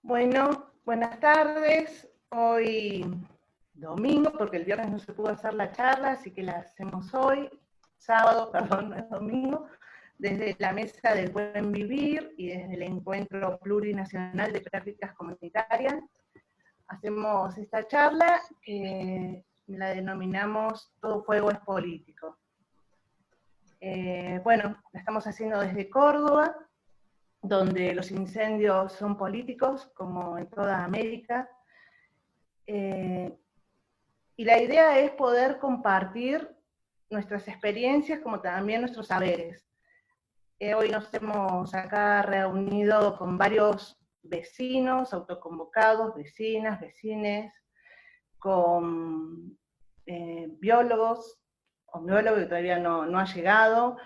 Bueno, buenas tardes. Hoy domingo, porque el viernes no se pudo hacer la charla, así que la hacemos hoy, sábado, perdón, no es domingo, desde la Mesa del Buen Vivir y desde el Encuentro Plurinacional de Prácticas Comunitarias. Hacemos esta charla que la denominamos Todo Fuego es Político. Bueno, la estamos haciendo desde Córdoba, donde los incendios son políticos, como en toda América. Y la idea es poder compartir nuestras experiencias como también nuestros saberes. Hoy nos hemos acá reunido con varios vecinos, autoconvocados, vecinas, vecines, con biólogos, un biólogo que todavía no ha llegado.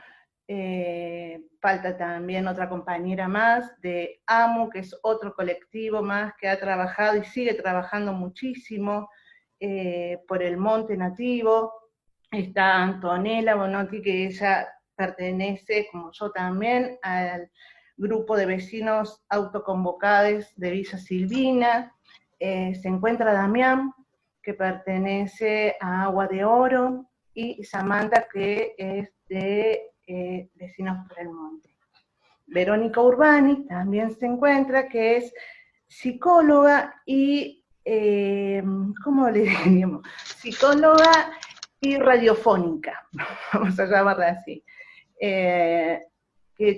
Falta también otra compañera más de AMU, que es otro colectivo más que ha trabajado y sigue trabajando muchísimo por el monte nativo. Está Antonella Bonotti, que ella pertenece, como yo también, al grupo de vecinos autoconvocados de Villa Silvina. Se encuentra Damián, que pertenece a Agua de Oro, y Samantha, que es de Vecinos por el Monte. Verónica Urbani también se encuentra, que es psicóloga y, ¿cómo le diríamos? Psicóloga y radiofónica, vamos a llamarla así, que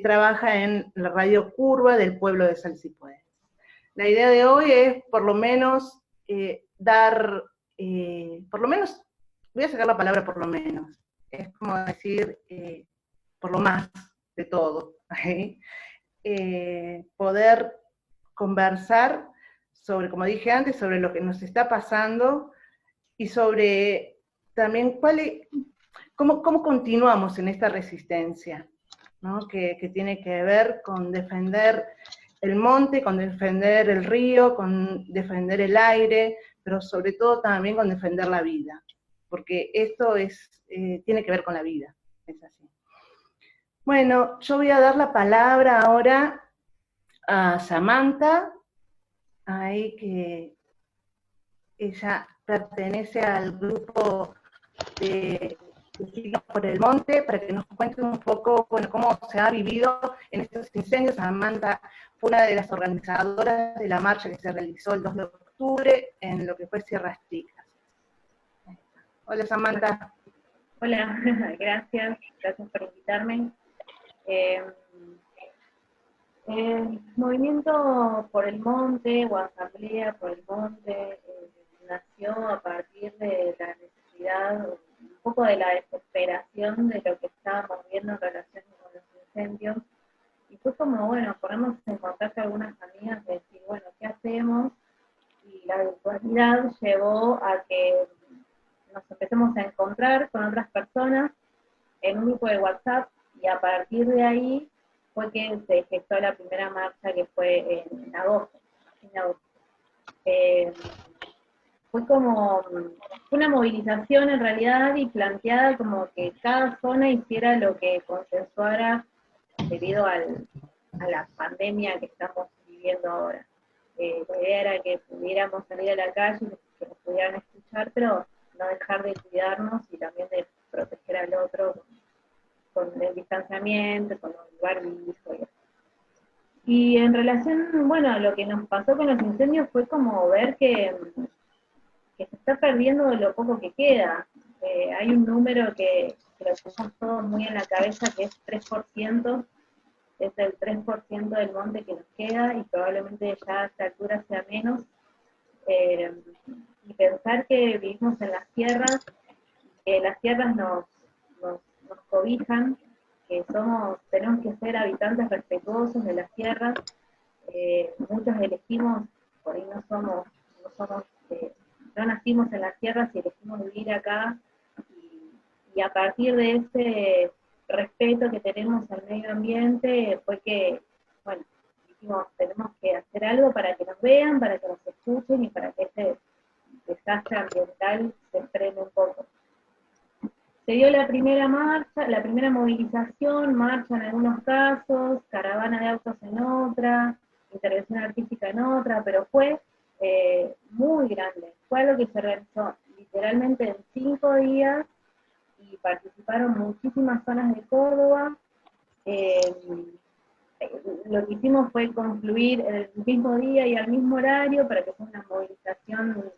trabaja en la radio Curva del pueblo de Salsipuedes. La idea de hoy es por lo menos dar, por lo menos, voy a sacar la palabra por lo menos, es como decir, por lo más de todo, poder conversar sobre, como dije antes, sobre lo que nos está pasando y sobre también cómo continuamos en esta resistencia, ¿no? que tiene que ver con defender el monte, con defender el río, con defender el aire, pero sobre todo también con defender la vida, porque esto tiene que ver con la vida, es así. Bueno, yo voy a dar la palabra ahora a Samantha, ahí que ella pertenece al grupo de Vecinos por el Monte, para que nos cuente un poco, bueno, cómo se ha vivido en estos incendios. Samantha fue una de las organizadoras de la marcha que se realizó el 2 de octubre en lo que fue Sierras Chicas. Hola, Samantha. Hola, gracias por invitarme. Movimiento por el Monte o Asamblea por el Monte nació a partir de la necesidad, un poco de la desesperación de lo que estábamos viendo en relación con los incendios, y fue como, bueno, ponernos en contacto algunas amigas de decir, bueno, ¿qué hacemos? Y la virtualidad llevó a que nos empecemos a encontrar con otras personas en un grupo de WhatsApp, y a partir de ahí fue que se gestó la primera marcha, que fue en agosto. Fue como una movilización en realidad, y planteada como que cada zona hiciera lo que consensuara debido a la pandemia que estamos viviendo ahora. La idea era que pudiéramos salir a la calle, que nos pudieran escuchar, pero no dejar de cuidarnos y también de proteger al otro con el distanciamiento, con el barbijo. Y en relación, bueno, a lo que nos pasó con los incendios fue como ver que se está perdiendo lo poco que queda. Hay un número que lo tenemos todos muy en la cabeza, que es 3%, es el 3% del monte que nos queda, y probablemente ya a esta altura sea menos. Y pensar que vivimos en las tierras, que las tierras nos cobijan, que tenemos que ser habitantes respetuosos de las tierras. Muchos elegimos, por ahí no nacimos en las tierras y elegimos vivir acá, y a partir de ese respeto que tenemos al medio ambiente fue que, bueno, dijimos, tenemos que hacer algo para que nos vean, para que nos escuchen y para que este desastre ambiental se frene un poco. Se dio la primera marcha, la primera movilización, marcha en algunos casos, caravana de autos en otra, intervención artística en otra, pero fue muy grande. Fue algo que se realizó literalmente en 5 días y participaron muchísimas zonas de Córdoba. Lo que hicimos fue concluir el mismo día y al mismo horario para que sea una movilización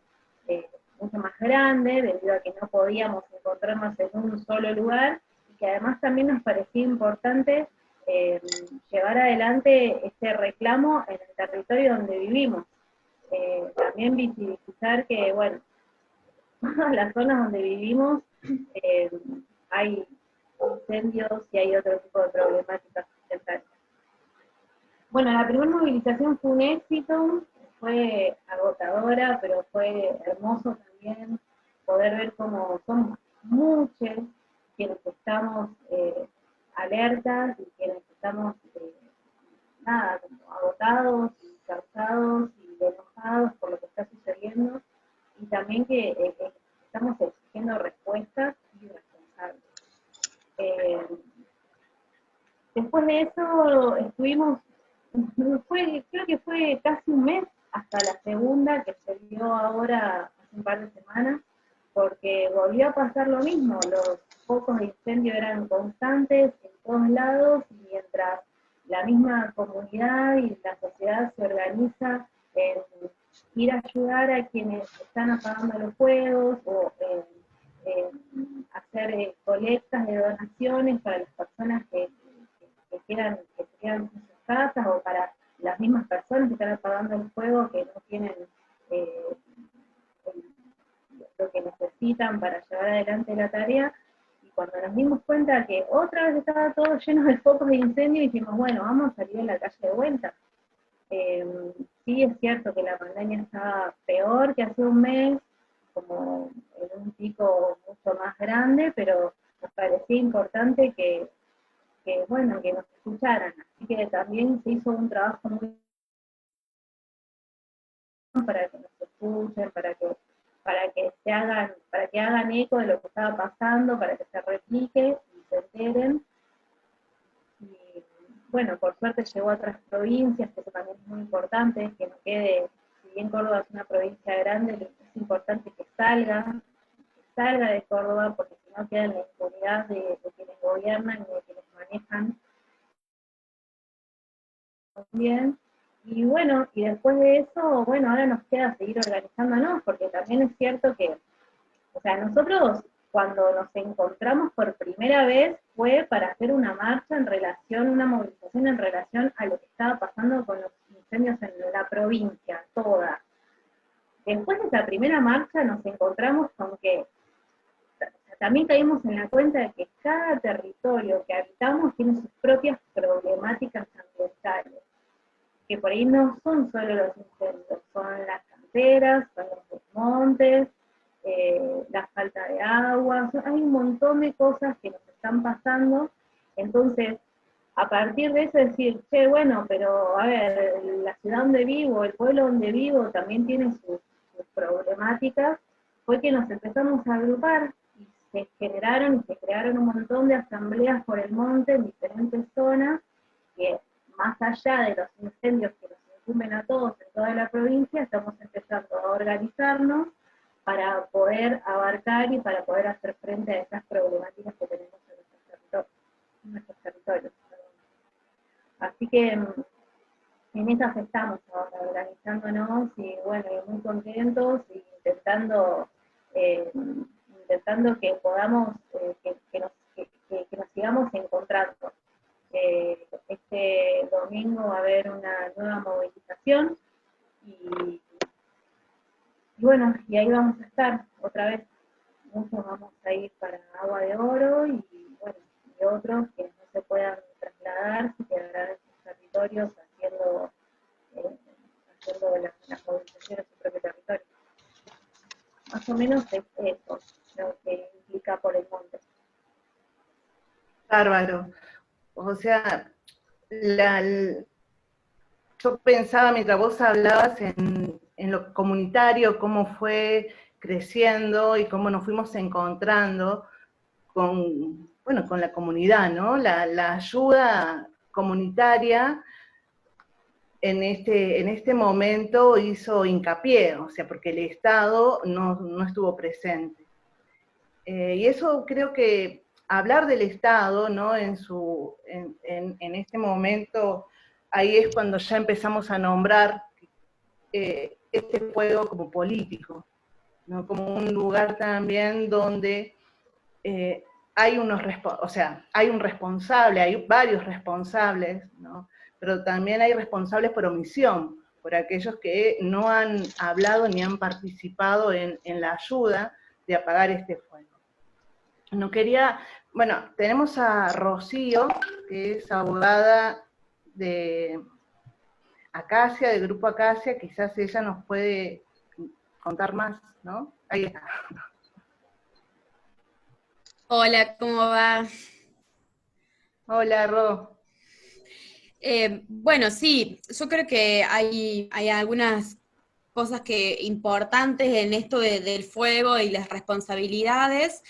mucho más grande, debido a que no podíamos encontrarnos en un solo lugar, y que además también nos parecía importante llevar adelante este reclamo en el territorio donde vivimos. También visibilizar que, bueno, todas las zonas donde vivimos hay incendios y hay otro tipo de problemáticas ambientales. Bueno, la primera movilización fue un éxito, fue agotadora, pero fue hermoso también poder ver cómo somos muchos quienes estamos alertas y quienes estamos, nada, como agotados y cansados y enojados por lo que está sucediendo, y también que estamos exigiendo respuestas y responsables. Después de eso estuvimos, creo que fue casi un mes hasta la segunda, que se dio ahora hace un par de semanas, porque volvió a pasar lo mismo, los focos de incendio eran constantes en todos lados, y mientras la misma comunidad y la sociedad se organiza en ir a ayudar a quienes están apagando los fuegos, o hacer colectas de donaciones para las personas que se quedan en sus casas, o para las mismas personas que están apagando el fuego, que no tienen lo que necesitan para llevar adelante la tarea. Y cuando nos dimos cuenta que otra vez estaba todo lleno de focos de incendio, dijimos, bueno, vamos a salir a la calle de vuelta. Sí, es cierto que la pandemia estaba peor que hace un mes, como en un pico mucho más grande, pero nos parecía importante que bueno, que nos escucharan. Así que también se hizo un trabajo muy para que nos escuchen, para que hagan eco de lo que estaba pasando, para que se replique y se enteren. Y bueno, por suerte llegó a otras provincias, que eso también es muy importante, que no quede, si bien Córdoba es una provincia grande, es importante que salga de Córdoba, porque si no queda en la impunidad de quienes gobiernan y de quienes manejan bien. Y bueno, y después de eso, bueno, ahora nos queda seguir organizándonos, porque también es cierto que, o sea, nosotros cuando nos encontramos por primera vez fue para hacer una marcha en relación, una movilización en relación a lo que estaba pasando con los incendios en la provincia, toda. Después de esa primera marcha nos encontramos con que también caímos en la cuenta de que cada territorio que habitamos tiene sus propias problemáticas ambientales, que por ahí no son solo los incendios, son las canteras, son los desmontes, la falta de agua, hay un montón de cosas que nos están pasando. Entonces, a partir de eso decir, che, bueno, pero a ver, la ciudad donde vivo, el pueblo donde vivo también tiene sus problemáticas, fue que nos empezamos a agrupar y se generaron y se crearon un montón de asambleas por el monte en diferentes zonas, que más allá de los incendios que nos incumben a todos en toda la provincia, estamos empezando a organizarnos para poder abarcar y para poder hacer frente a esas problemáticas que tenemos en nuestros territorios. Así que en esas estamos ahora, organizándonos y bueno, y muy contentos, y intentando que podamos, que nos sigamos encontrando. Este domingo va a haber una nueva movilización, y bueno, y ahí vamos a estar otra vez. Muchos vamos a ir para Agua de Oro, y bueno, y otros que no se puedan trasladar se quedarán en sus territorios haciendo las movilizaciones en su propio territorio. Más o menos es eso lo que implica por el monte. Bárbaro. O sea, yo pensaba mientras vos hablabas en lo comunitario, cómo fue creciendo y cómo nos fuimos encontrando con la comunidad, ¿no? La ayuda comunitaria en este momento hizo hincapié, o sea, porque el Estado no estuvo presente. Y eso creo que hablar del Estado, ¿no? En este momento, ahí es cuando ya empezamos a nombrar este fuego como político, ¿no? Como un lugar también donde hay hay un responsable, hay varios responsables, ¿no? Pero también hay responsables por omisión, por aquellos que no han hablado ni han participado en la ayuda de apagar este fuego. No quería, bueno, tenemos a Rocío, que es abogada de Acacia, del Grupo Acacia, quizás ella nos puede contar más, ¿no? Ahí está. Hola, ¿cómo va? Hola, Ro. Bueno, sí, yo creo que hay algunas cosas importantes en esto del fuego y las responsabilidades,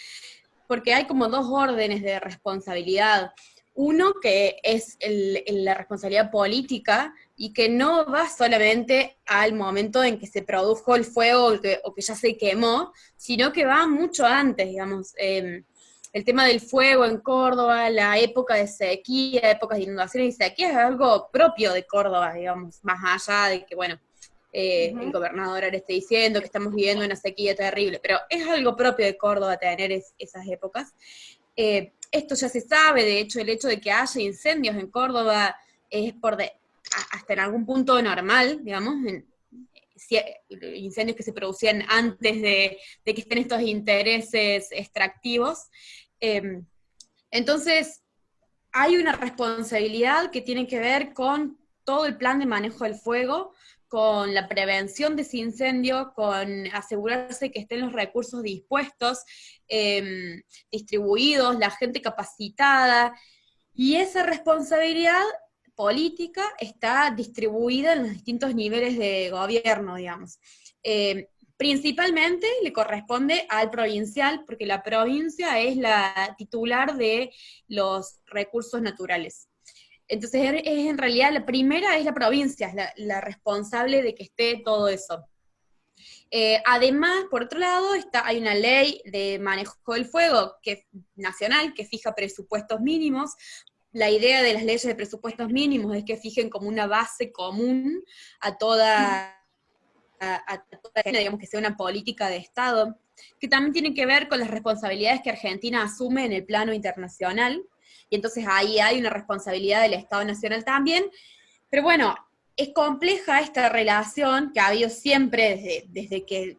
porque hay como dos órdenes de responsabilidad. Uno que es la responsabilidad política y que no va solamente al momento en que se produjo el fuego o que ya se quemó, sino que va mucho antes, digamos. El tema del fuego en Córdoba, la época de sequía, épocas de inundaciones y sequía es algo propio de Córdoba, digamos, más allá de que, bueno, el gobernador ahora esté diciendo que estamos viviendo una sequía terrible, pero es algo propio de Córdoba tener esas épocas. Esto ya se sabe, de hecho, el hecho de que haya incendios en Córdoba es hasta en algún punto normal, digamos, incendios que se producían antes de que estén estos intereses extractivos. Entonces, hay una responsabilidad que tiene que ver con todo el plan de manejo del fuego, con la prevención de ese incendio, con asegurarse que estén los recursos dispuestos, distribuidos, la gente capacitada, y esa responsabilidad política está distribuida en los distintos niveles de gobierno, digamos. Principalmente le corresponde al provincial, porque la provincia es la titular de los recursos naturales. Entonces, en realidad, la primera es la provincia, es la responsable de que esté todo eso. Además, por otro lado, hay una ley de manejo del fuego nacional que fija presupuestos mínimos. La idea de las leyes de presupuestos mínimos es que fijen como una base común a toda digamos, que sea una política de Estado, que también tiene que ver con las responsabilidades que Argentina asume en el plano internacional, y entonces ahí hay una responsabilidad del Estado Nacional también, pero bueno, es compleja esta relación que ha habido siempre desde que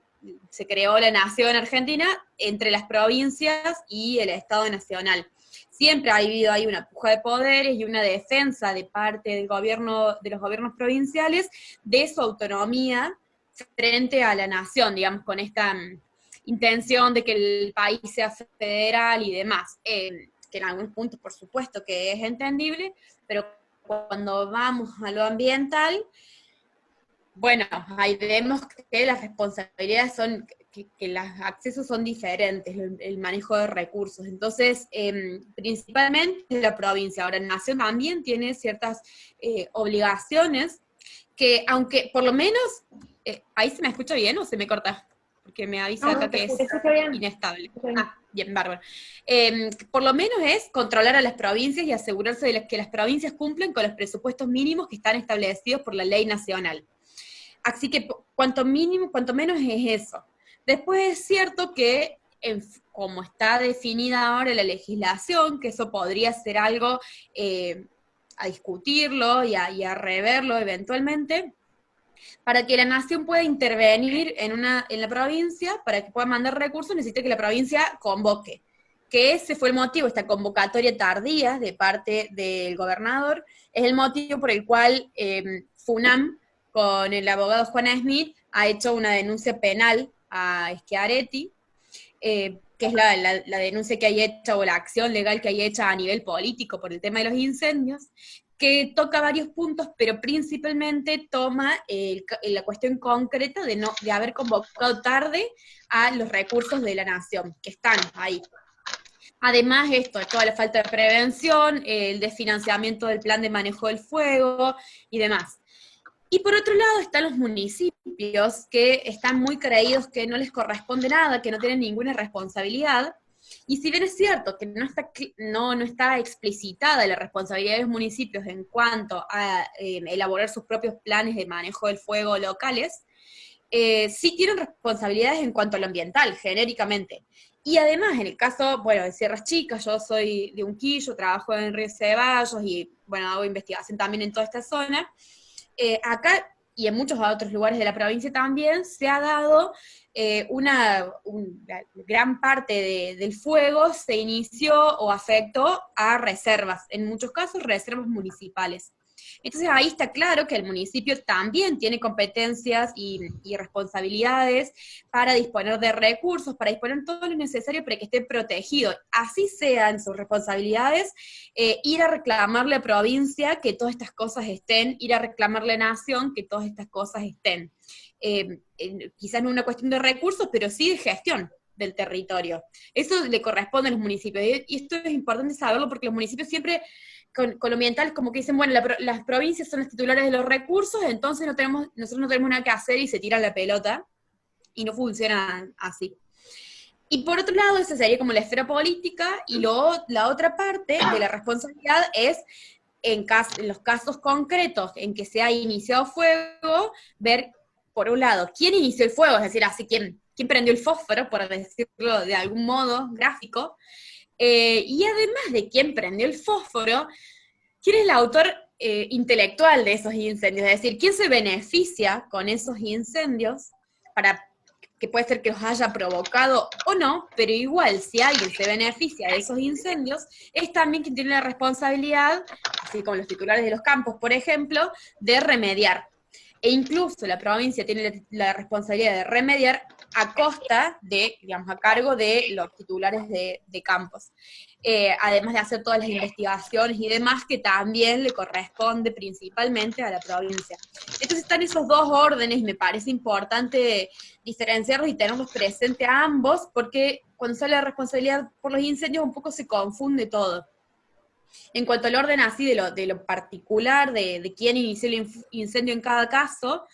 se creó la nación argentina entre las provincias y el Estado Nacional. Siempre ha habido ahí una puja de poderes y una defensa de parte del gobierno, de los gobiernos provinciales, de su autonomía frente a la nación, digamos, con esta intención de que el país sea federal y demás, que en algunos puntos, por supuesto, que es entendible, pero cuando vamos a lo ambiental, bueno, ahí vemos que las responsabilidades son, que los accesos son diferentes, el manejo de recursos. Entonces, principalmente la provincia. Ahora, la nación también tiene ciertas obligaciones que, aunque por lo menos, ¿ahí se me escucha bien o se me corta? Porque me avisa acá que es inestable. Ah, bien, bárbaro. Por lo menos es controlar a las provincias y asegurarse de que las provincias cumplen con los presupuestos mínimos que están establecidos por la ley nacional. Así que cuanto menos es eso. Después es cierto que, como está definida ahora la legislación, que eso podría ser algo a discutirlo y a reverlo eventualmente, para que la nación pueda intervenir en la provincia, para que pueda mandar recursos, necesita que la provincia convoque. Que ese fue el motivo, esta convocatoria tardía de parte del gobernador, es el motivo por el cual FUNAM, con el abogado Juan Smith, ha hecho una denuncia penal a Schiaretti, que es la denuncia que hay hecha, o la acción legal que hay hecha a nivel político por el tema de los incendios, que toca varios puntos, pero principalmente toma la cuestión concreta de haber convocado tarde a los recursos de la nación, que están ahí. Además, toda la falta de prevención, el desfinanciamiento del plan de manejo del fuego y demás. Y por otro lado están los municipios que están muy creídos que no les corresponde nada, que no tienen ninguna responsabilidad. Y si bien es cierto que no está explicitada la responsabilidad de los municipios en cuanto a elaborar sus propios planes de manejo del fuego locales, sí tienen responsabilidades en cuanto a lo ambiental, genéricamente. Y además, en el caso, bueno, de Sierras Chicas, yo soy de Unquillo, trabajo en Río Ceballos y, bueno, hago investigación también en toda esta zona. Acá y en muchos otros lugares de la provincia también se ha dado una gran parte del fuego se inició o afectó a reservas, en muchos casos reservas municipales. Entonces ahí está claro que el municipio también tiene competencias y responsabilidades para disponer de recursos, para disponer de todo lo necesario para que esté protegido. Así sean sus responsabilidades, ir a reclamarle a provincia que todas estas cosas estén, ir a reclamarle a nación que todas estas cosas estén. Quizás no una cuestión de recursos, pero sí de gestión del territorio. Eso le corresponde a los municipios, y esto es importante saberlo porque los municipios siempre, con lo ambiental, como que dicen, bueno, las provincias son las titulares de los recursos, entonces nosotros no tenemos nada que hacer y se tiran la pelota, y no funciona así. Y por otro lado, esa sería como la esfera política, y la otra parte de la responsabilidad es, en los casos concretos en que se ha iniciado fuego, ver, por un lado, quién inició el fuego, es decir, así quién prendió el fósforo, por decirlo de algún modo gráfico, y además de quién prendió el fósforo, quién es el autor intelectual de esos incendios, es decir, quién se beneficia con esos incendios, que puede ser que los haya provocado o no, pero igual, si alguien se beneficia de esos incendios, es también quien tiene la responsabilidad, así como los titulares de los campos, por ejemplo, de remediar. E incluso la provincia tiene la responsabilidad de remediar a costa de, digamos, a cargo de los titulares de campos. Además de hacer todas las investigaciones y demás, que también le corresponde principalmente a la provincia. Entonces están esos dos órdenes, y me parece importante diferenciarlos y tenerlos presentes a ambos, porque cuando sale la responsabilidad por los incendios un poco se confunde todo. En cuanto al orden así de lo particular, de quién inició el incendio en cada caso,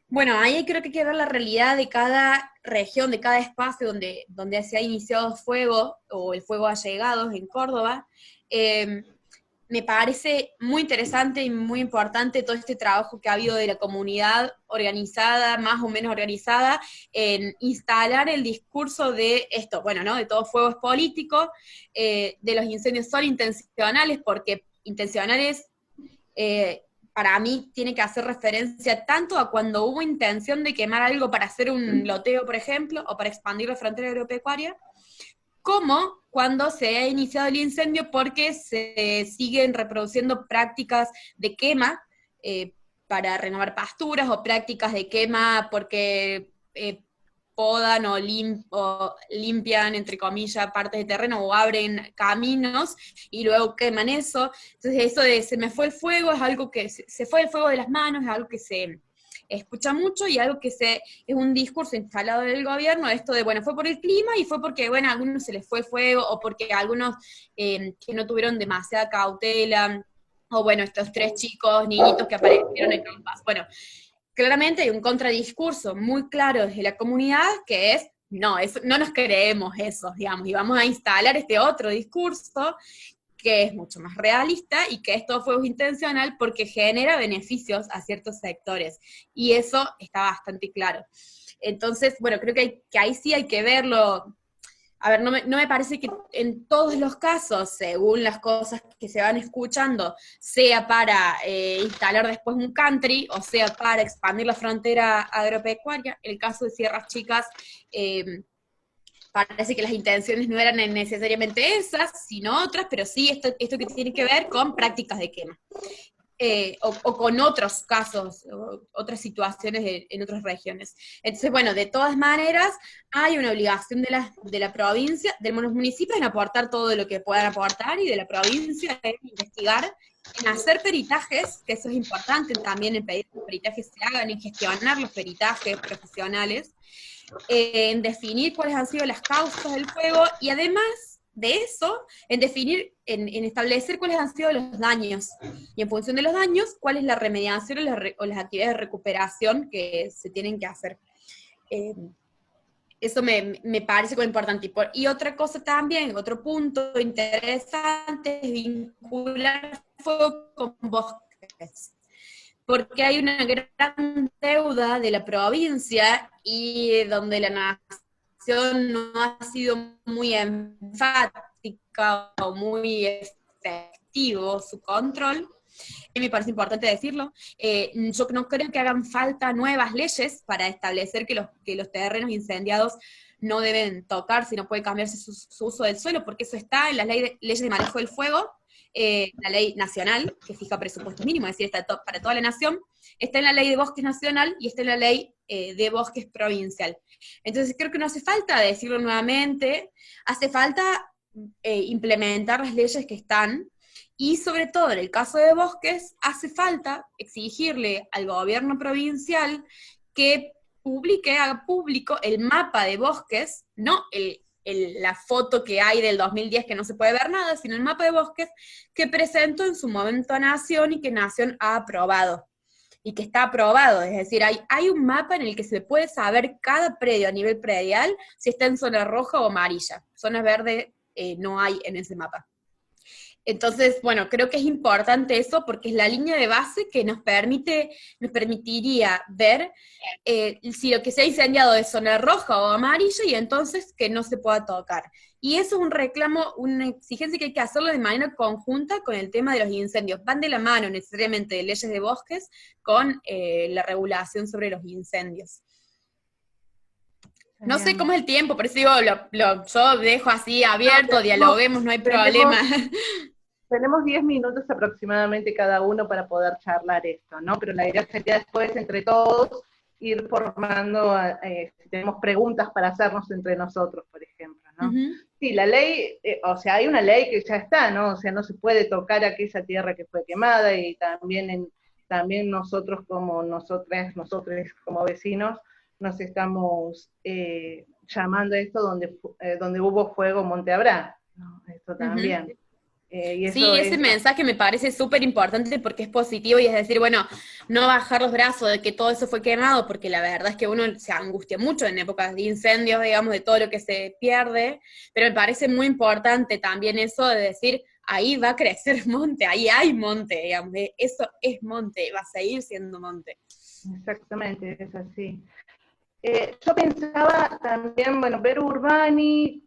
bueno, ahí creo que hay que ver la realidad de cada región, de cada espacio donde se ha iniciado fuego, o el fuego ha llegado en Córdoba. Me parece muy interesante y muy importante todo este trabajo que ha habido de la comunidad organizada, más o menos organizada, en instalar el discurso de esto, bueno, ¿no? De todo fuego es político, de los incendios son intencionales, porque intencionales para mí tiene que hacer referencia tanto a cuando hubo intención de quemar algo para hacer un loteo, por ejemplo, o para expandir la frontera agropecuaria, como cuando se ha iniciado el incendio porque se siguen reproduciendo prácticas de quema para renovar pasturas, o prácticas de quema porque podan o limpian, entre comillas, partes de terreno, o abren caminos y luego queman eso. Entonces eso de se me fue el fuego es algo que se fue el fuego de las manos, es algo que se escucha mucho, y algo que es un discurso instalado del gobierno, esto de, bueno, fue por el clima, y fue porque, bueno, a algunos se les fue el fuego, o porque algunos que no tuvieron demasiada cautela, o bueno, estos 3 chicos, niñitos que aparecieron en Campas. Bueno, claramente hay un contradiscurso muy claro desde la comunidad, que es, no nos creemos eso, digamos, y vamos a instalar este otro discurso, que es mucho más realista, y que esto fue intencional porque genera beneficios a ciertos sectores, y eso está bastante claro. Entonces, bueno, creo que ahí sí hay que verlo. A ver, no me parece que en todos los casos, según las cosas que se van escuchando, sea para instalar después un country, o sea para expandir la frontera agropecuaria. El caso de Sierras Chicas, parece que las intenciones no eran necesariamente esas, sino otras, pero sí esto que tiene que ver con prácticas de quema. O con otros casos, otras situaciones en otras regiones. Entonces, bueno, de todas maneras, hay una obligación de la provincia, de los municipios, en aportar todo lo que puedan aportar, y de la provincia en investigar, en hacer peritajes, que eso es importante también, en pedir que los peritajes se hagan, en gestionar los peritajes profesionales, en definir cuáles han sido las causas del fuego, y además de eso, en definir, en establecer cuáles han sido los daños, y en función de los daños, cuál es la remediación o las actividades de recuperación que se tienen que hacer. Eso me parece como importante. Y otra cosa también, otro punto interesante es vincular fuego con bosques, porque hay una gran deuda de la provincia y donde la nación no ha sido muy enfática o muy efectivo su control. Me parece importante decirlo. Yo no creo que hagan falta nuevas leyes para establecer que los terrenos incendiados no deben tocar, si no puede cambiarse su uso del suelo, porque eso está en las leyes de manejo del fuego, la ley nacional, que fija presupuestos mínimos, es decir, está para toda la nación, está en la ley de bosques nacional y está en la ley de bosques provincial. Entonces creo que no hace falta decirlo nuevamente, hace falta implementar las leyes que están, y sobre todo en el caso de bosques, hace falta exigirle al gobierno provincial que haga público el mapa de bosques, no la foto que hay del 2010 que no se puede ver nada, sino el mapa de bosques que presentó en su momento a Nación y que Nación ha aprobado, y que está aprobado, es decir, hay un mapa en el que se puede saber cada predio a nivel predial si está en zona roja o amarilla. Zona verde no hay en ese mapa. Entonces, bueno, creo que es importante eso porque es la línea de base que nos permitiría ver si lo que se ha incendiado es zona roja o amarilla y entonces que no se pueda tocar. Y eso es un reclamo, una exigencia que hay que hacerlo de manera conjunta con el tema de los incendios. Van de la mano necesariamente de leyes de bosques con la regulación sobre los incendios. No sé cómo es el tiempo, por eso digo, yo dejo así abierto, dialoguemos, no hay problema. Tenemos 10 minutos aproximadamente cada uno para poder charlar esto, ¿no? Pero la idea sería después, entre todos, ir formando, si tenemos preguntas para hacernos entre nosotros, por ejemplo, ¿no? Uh-huh. Sí, la ley, o sea, hay una ley que ya está, ¿no? O sea, no se puede tocar aquella tierra que fue quemada, y también nosotros como nosotros como vecinos, nos estamos llamando a esto donde hubo fuego Monte Abrá, ¿no? Esto también. Uh-huh. Sí, ese mensaje me parece súper importante porque es positivo y es decir, bueno, no bajar los brazos de que todo eso fue quemado, porque la verdad es que uno se angustia mucho en épocas de incendios, digamos, de todo lo que se pierde, pero me parece muy importante también eso de decir, ahí va a crecer monte, ahí hay monte, digamos, eso es monte, va a seguir siendo monte. Exactamente, es así. Yo pensaba también, bueno, Vero Urbani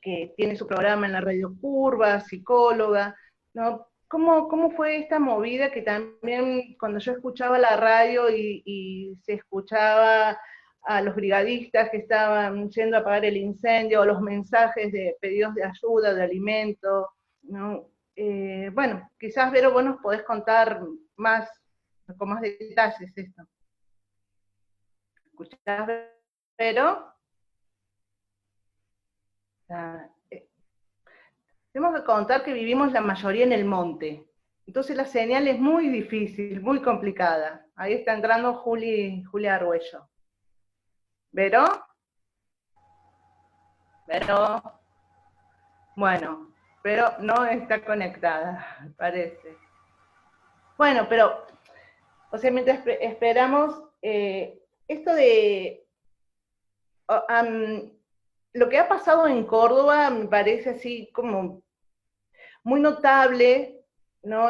que tiene su programa en la Radio Curva, psicóloga, ¿no? ¿Cómo fue esta movida que también cuando yo escuchaba la radio y se escuchaba a los brigadistas que estaban yendo a apagar el incendio, o los mensajes de pedidos de ayuda, de alimento, ¿no? Bueno, quizás, Vero, vos nos podés contar con más detalles esto. ¿Escuchás, Vero? Tenemos que contar que vivimos la mayoría en el monte, entonces la señal es muy difícil, muy complicada. Ahí está entrando Julia Arguello. ¿Vero? ¿Vero? Bueno, pero no está conectada, parece. Bueno, pero, o sea, mientras esperamos, esto de... lo que ha pasado en Córdoba me parece así como muy notable, ¿no?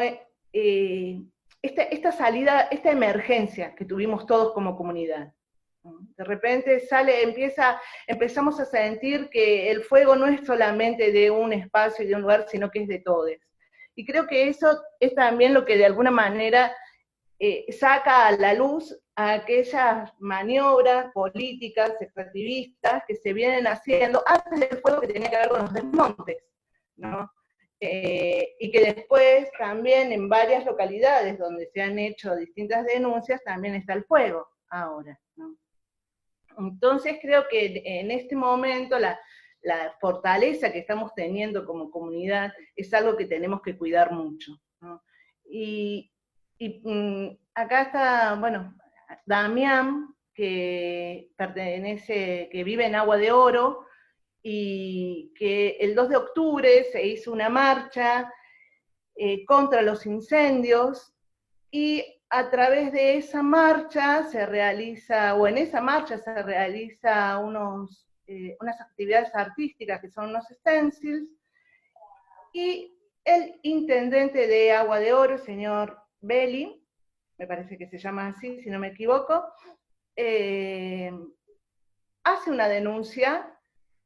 Esta salida, esta emergencia que tuvimos todos como comunidad. De repente empezamos a sentir que el fuego no es solamente de un espacio y de un lugar, sino que es de todos. Y creo que eso es también lo que de alguna manera saca a la luz a aquellas maniobras políticas, extractivistas, que se vienen haciendo antes del fuego que tenía que ver con los desmontes, ¿no? Y que después también en varias localidades donde se han hecho distintas denuncias, también está el fuego ahora, ¿no? Entonces creo que en este momento la fortaleza que estamos teniendo como comunidad es algo que tenemos que cuidar mucho, ¿no? Y acá está, bueno, Damián, que vive en Agua de Oro, y que el 2 de octubre se hizo una marcha contra los incendios, y a través de esa marcha se realiza, o en esa marcha se realiza unas actividades artísticas que son unos stencils, y el intendente de Agua de Oro, el señor Belli, me parece que se llama así, si no me equivoco, hace una denuncia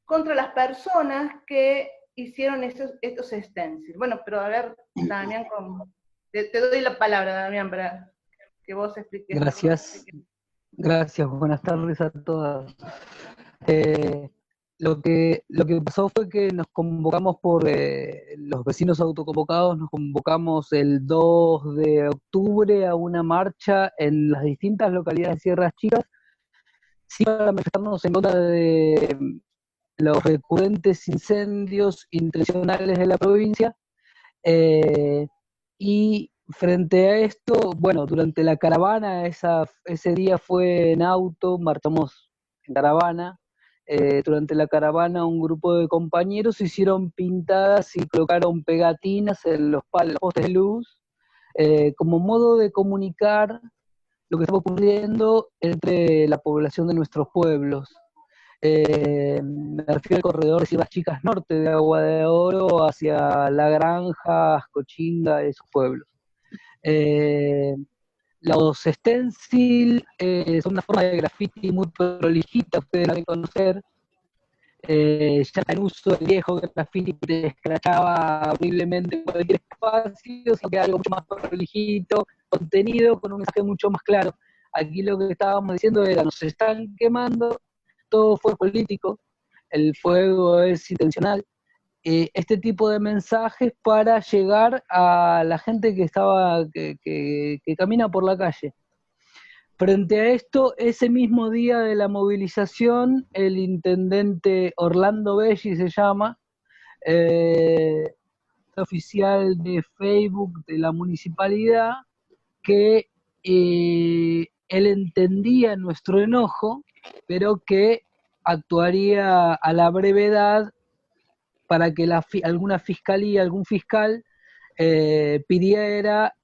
contra las personas que hicieron estos stencils. Bueno, pero a ver, Damián, te doy la palabra, Damián, para que vos expliques. Gracias, gracias, buenas tardes a todas. Lo que pasó fue que nos convocamos por los vecinos autoconvocados, nos convocamos el 2 de octubre a una marcha en las distintas localidades de Sierras Chicas, sí, para manifestarnos en contra de los recurrentes incendios intencionales de la provincia, y frente a esto, bueno, durante la caravana, ese día fue en auto, marchamos en caravana. Durante la caravana un grupo de compañeros hicieron pintadas y colocaron pegatinas en los postes de luz, como modo de comunicar lo que estaba ocurriendo entre la población de nuestros pueblos. Me refiero al corredor de Sierras Chicas Norte de Agua de Oro hacia La Granja, Ascochinga, esos pueblos. Los stencil son una forma de graffiti muy prolijita, ustedes la deben conocer. Ya está en uso el viejo graffiti que te escrachaba horriblemente cualquier espacio, sino que algo mucho más prolijito, contenido, con un mensaje mucho más claro. Aquí lo que estábamos diciendo era, nos están quemando, todo fue político, el fuego es intencional. Este tipo de mensajes para llegar a la gente que camina por la calle. Frente a esto, ese mismo día de la movilización, el intendente Orlando Belli se llama, oficial de Facebook de la municipalidad, que él entendía nuestro enojo, pero que actuaría a la brevedad para que alguna fiscalía, algún fiscal pidiera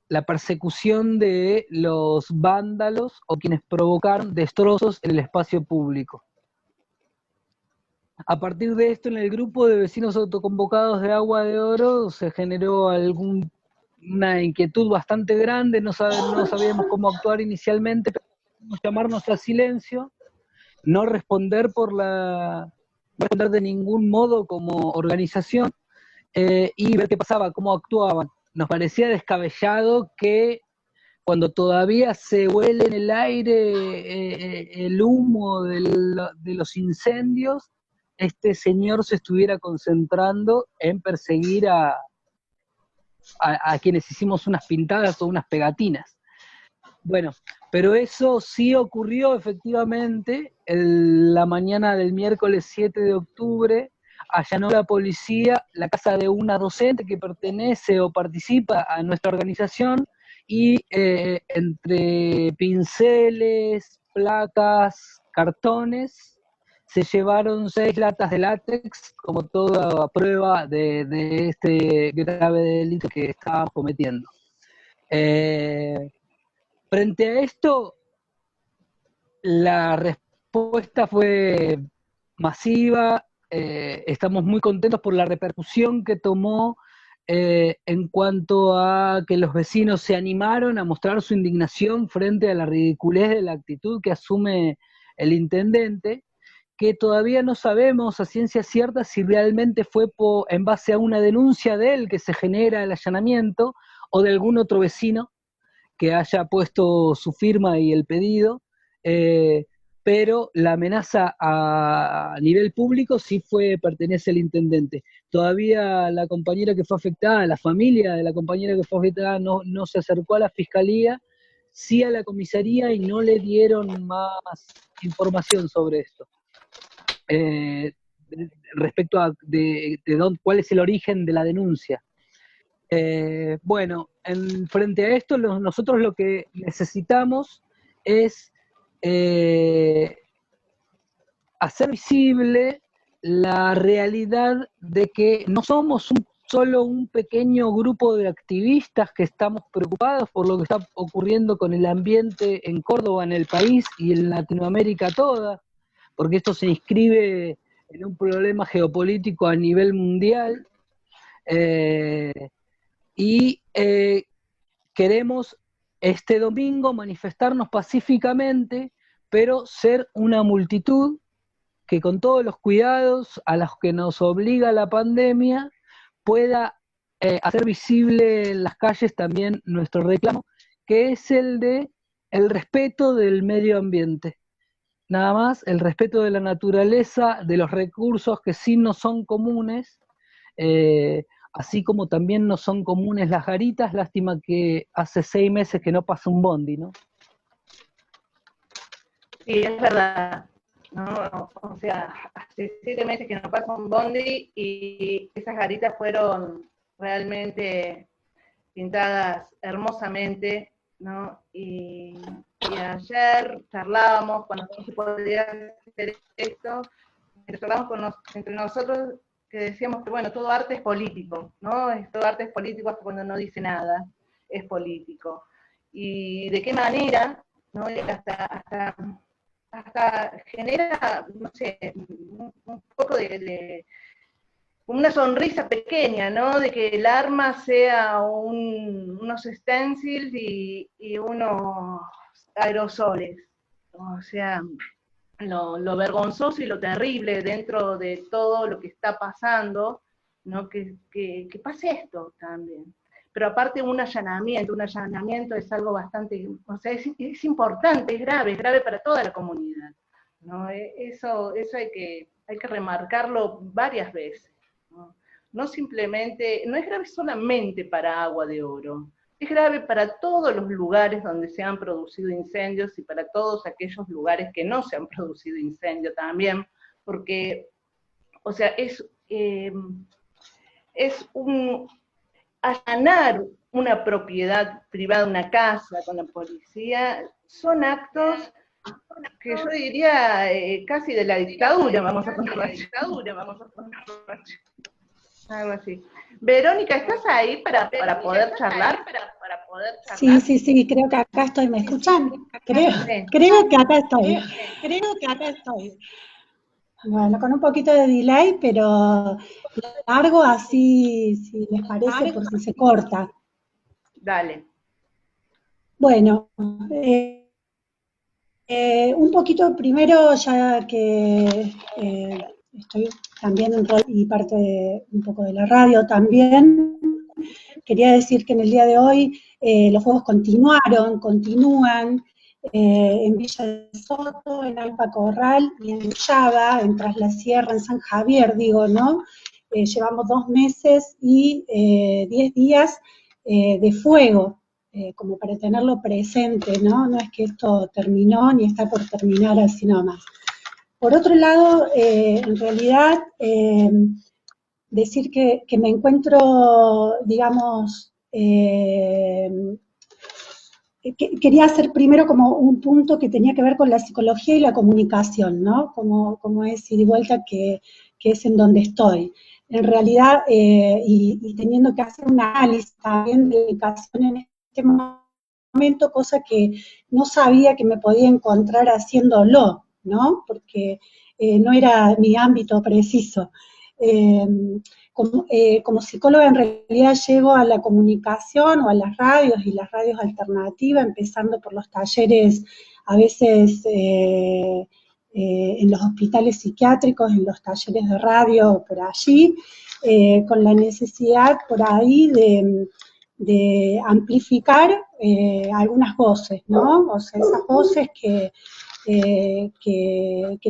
la persecución de los vándalos o quienes provocaron destrozos en el espacio público. A partir de esto, en el grupo de vecinos autoconvocados de Agua de Oro se generó una inquietud bastante grande, no sabíamos cómo actuar inicialmente, pero llamarnos al silencio, no responder de ningún modo como organización, y ver qué pasaba, cómo actuaban. Nos parecía descabellado que cuando todavía se huele en el aire el humo de los incendios, este señor se estuviera concentrando en perseguir a quienes hicimos unas pintadas o unas pegatinas. Bueno, pero eso sí ocurrió efectivamente la mañana del miércoles 7 de octubre, allanó la policía la casa de una docente que pertenece o participa a nuestra organización, y entre pinceles, placas, cartones, se llevaron 6 latas de látex como toda prueba de este grave delito que estábamos cometiendo. Frente a esto, la respuesta fue masiva. Estamos muy contentos por la repercusión que tomó en cuanto a que los vecinos se animaron a mostrar su indignación frente a la ridiculez de la actitud que asume el intendente, que todavía no sabemos a ciencia cierta si realmente fue en base a una denuncia de él que se genera el allanamiento, o de algún otro vecino que haya puesto su firma y el pedido, pero la amenaza a nivel público sí pertenece al intendente. Todavía la compañera que fue afectada, la familia de la compañera que fue afectada no se acercó a la fiscalía, sí a la comisaría, y no le dieron más información sobre esto. Respecto a cuál es el origen de la denuncia. Bueno, frente a esto, nosotros lo que necesitamos es hacer visible la realidad de que no somos solo un pequeño grupo de activistas que estamos preocupados por lo que está ocurriendo con el ambiente en Córdoba, en el país y en Latinoamérica toda, porque esto se inscribe en un problema geopolítico a nivel mundial, y queremos este domingo manifestarnos pacíficamente, pero ser una multitud que con todos los cuidados a los que nos obliga la pandemia pueda hacer visible en las calles también nuestro reclamo, que es el de el respeto del medio ambiente. Nada más, el respeto de la naturaleza, de los recursos que sí no son comunes, así como también no son comunes las garitas. Lástima que hace 6 meses que no pasa un bondi, ¿no? Sí, es verdad. ¿No? O sea, hace 7 meses que no pasa un bondi y esas garitas fueron realmente pintadas hermosamente, ¿no? Y ayer charlábamos cuando no se podía hacer esto, charlábamos entre nosotros que decíamos que, bueno, todo arte es político, ¿no? Todo arte es político hasta cuando no dice nada, es político. Y de qué manera, ¿no? Hasta genera, no sé, un poco de una sonrisa pequeña, ¿no? De que el arma sea unos stencils y unos aerosoles. O sea, lo vergonzoso y lo terrible dentro de todo lo que está pasando, ¿no? Que pase esto también. Pero aparte un allanamiento es algo bastante, o sea, es importante, es grave para toda la comunidad, ¿no? Eso hay que remarcarlo varias veces, ¿no? No simplemente, no es grave solamente para Agua de Oro, es grave para todos los lugares donde se han producido incendios y para todos aquellos lugares que no se han producido incendios también, porque, o sea, es allanar una propiedad privada, una casa con la policía, son actos que yo diría casi de la dictadura, vamos a ponerlo así. Algo así. Verónica, ¿estás ahí para poder charlar? Sí, sí, sí, creo que acá estoy. ¿Me escuchan? Creo que acá estoy. Bueno, con un poquito de delay, pero largo así, si les parece, por si se corta. Dale. Bueno, un poquito primero, ya que estoy también en rol y parte un poco de la radio también, quería decir que en el día de hoy los juegos continúan en Villa de Soto, en Alpa Corral y en Llava, en Tras la Sierra, en San Javier, digo, ¿no? Llevamos 2 meses y 10 días de fuego, como para tenerlo presente, ¿no? No es que esto terminó ni está por terminar así nomás. Por otro lado, en realidad, decir que me encuentro, digamos, quería hacer primero como un punto que tenía que ver con la psicología y la comunicación, ¿no? Como es ida y vuelta que es en donde estoy. En realidad, y teniendo que hacer un análisis también de comunicación en este momento, cosa que no sabía que me podía encontrar haciéndolo, ¿no? Porque no era mi ámbito preciso. Como psicóloga en realidad llego a la comunicación o a las radios y las radios alternativas, empezando por los talleres a veces en los hospitales psiquiátricos, en los talleres de radio por allí, con la necesidad por ahí de amplificar algunas voces, ¿no? O sea, esas voces que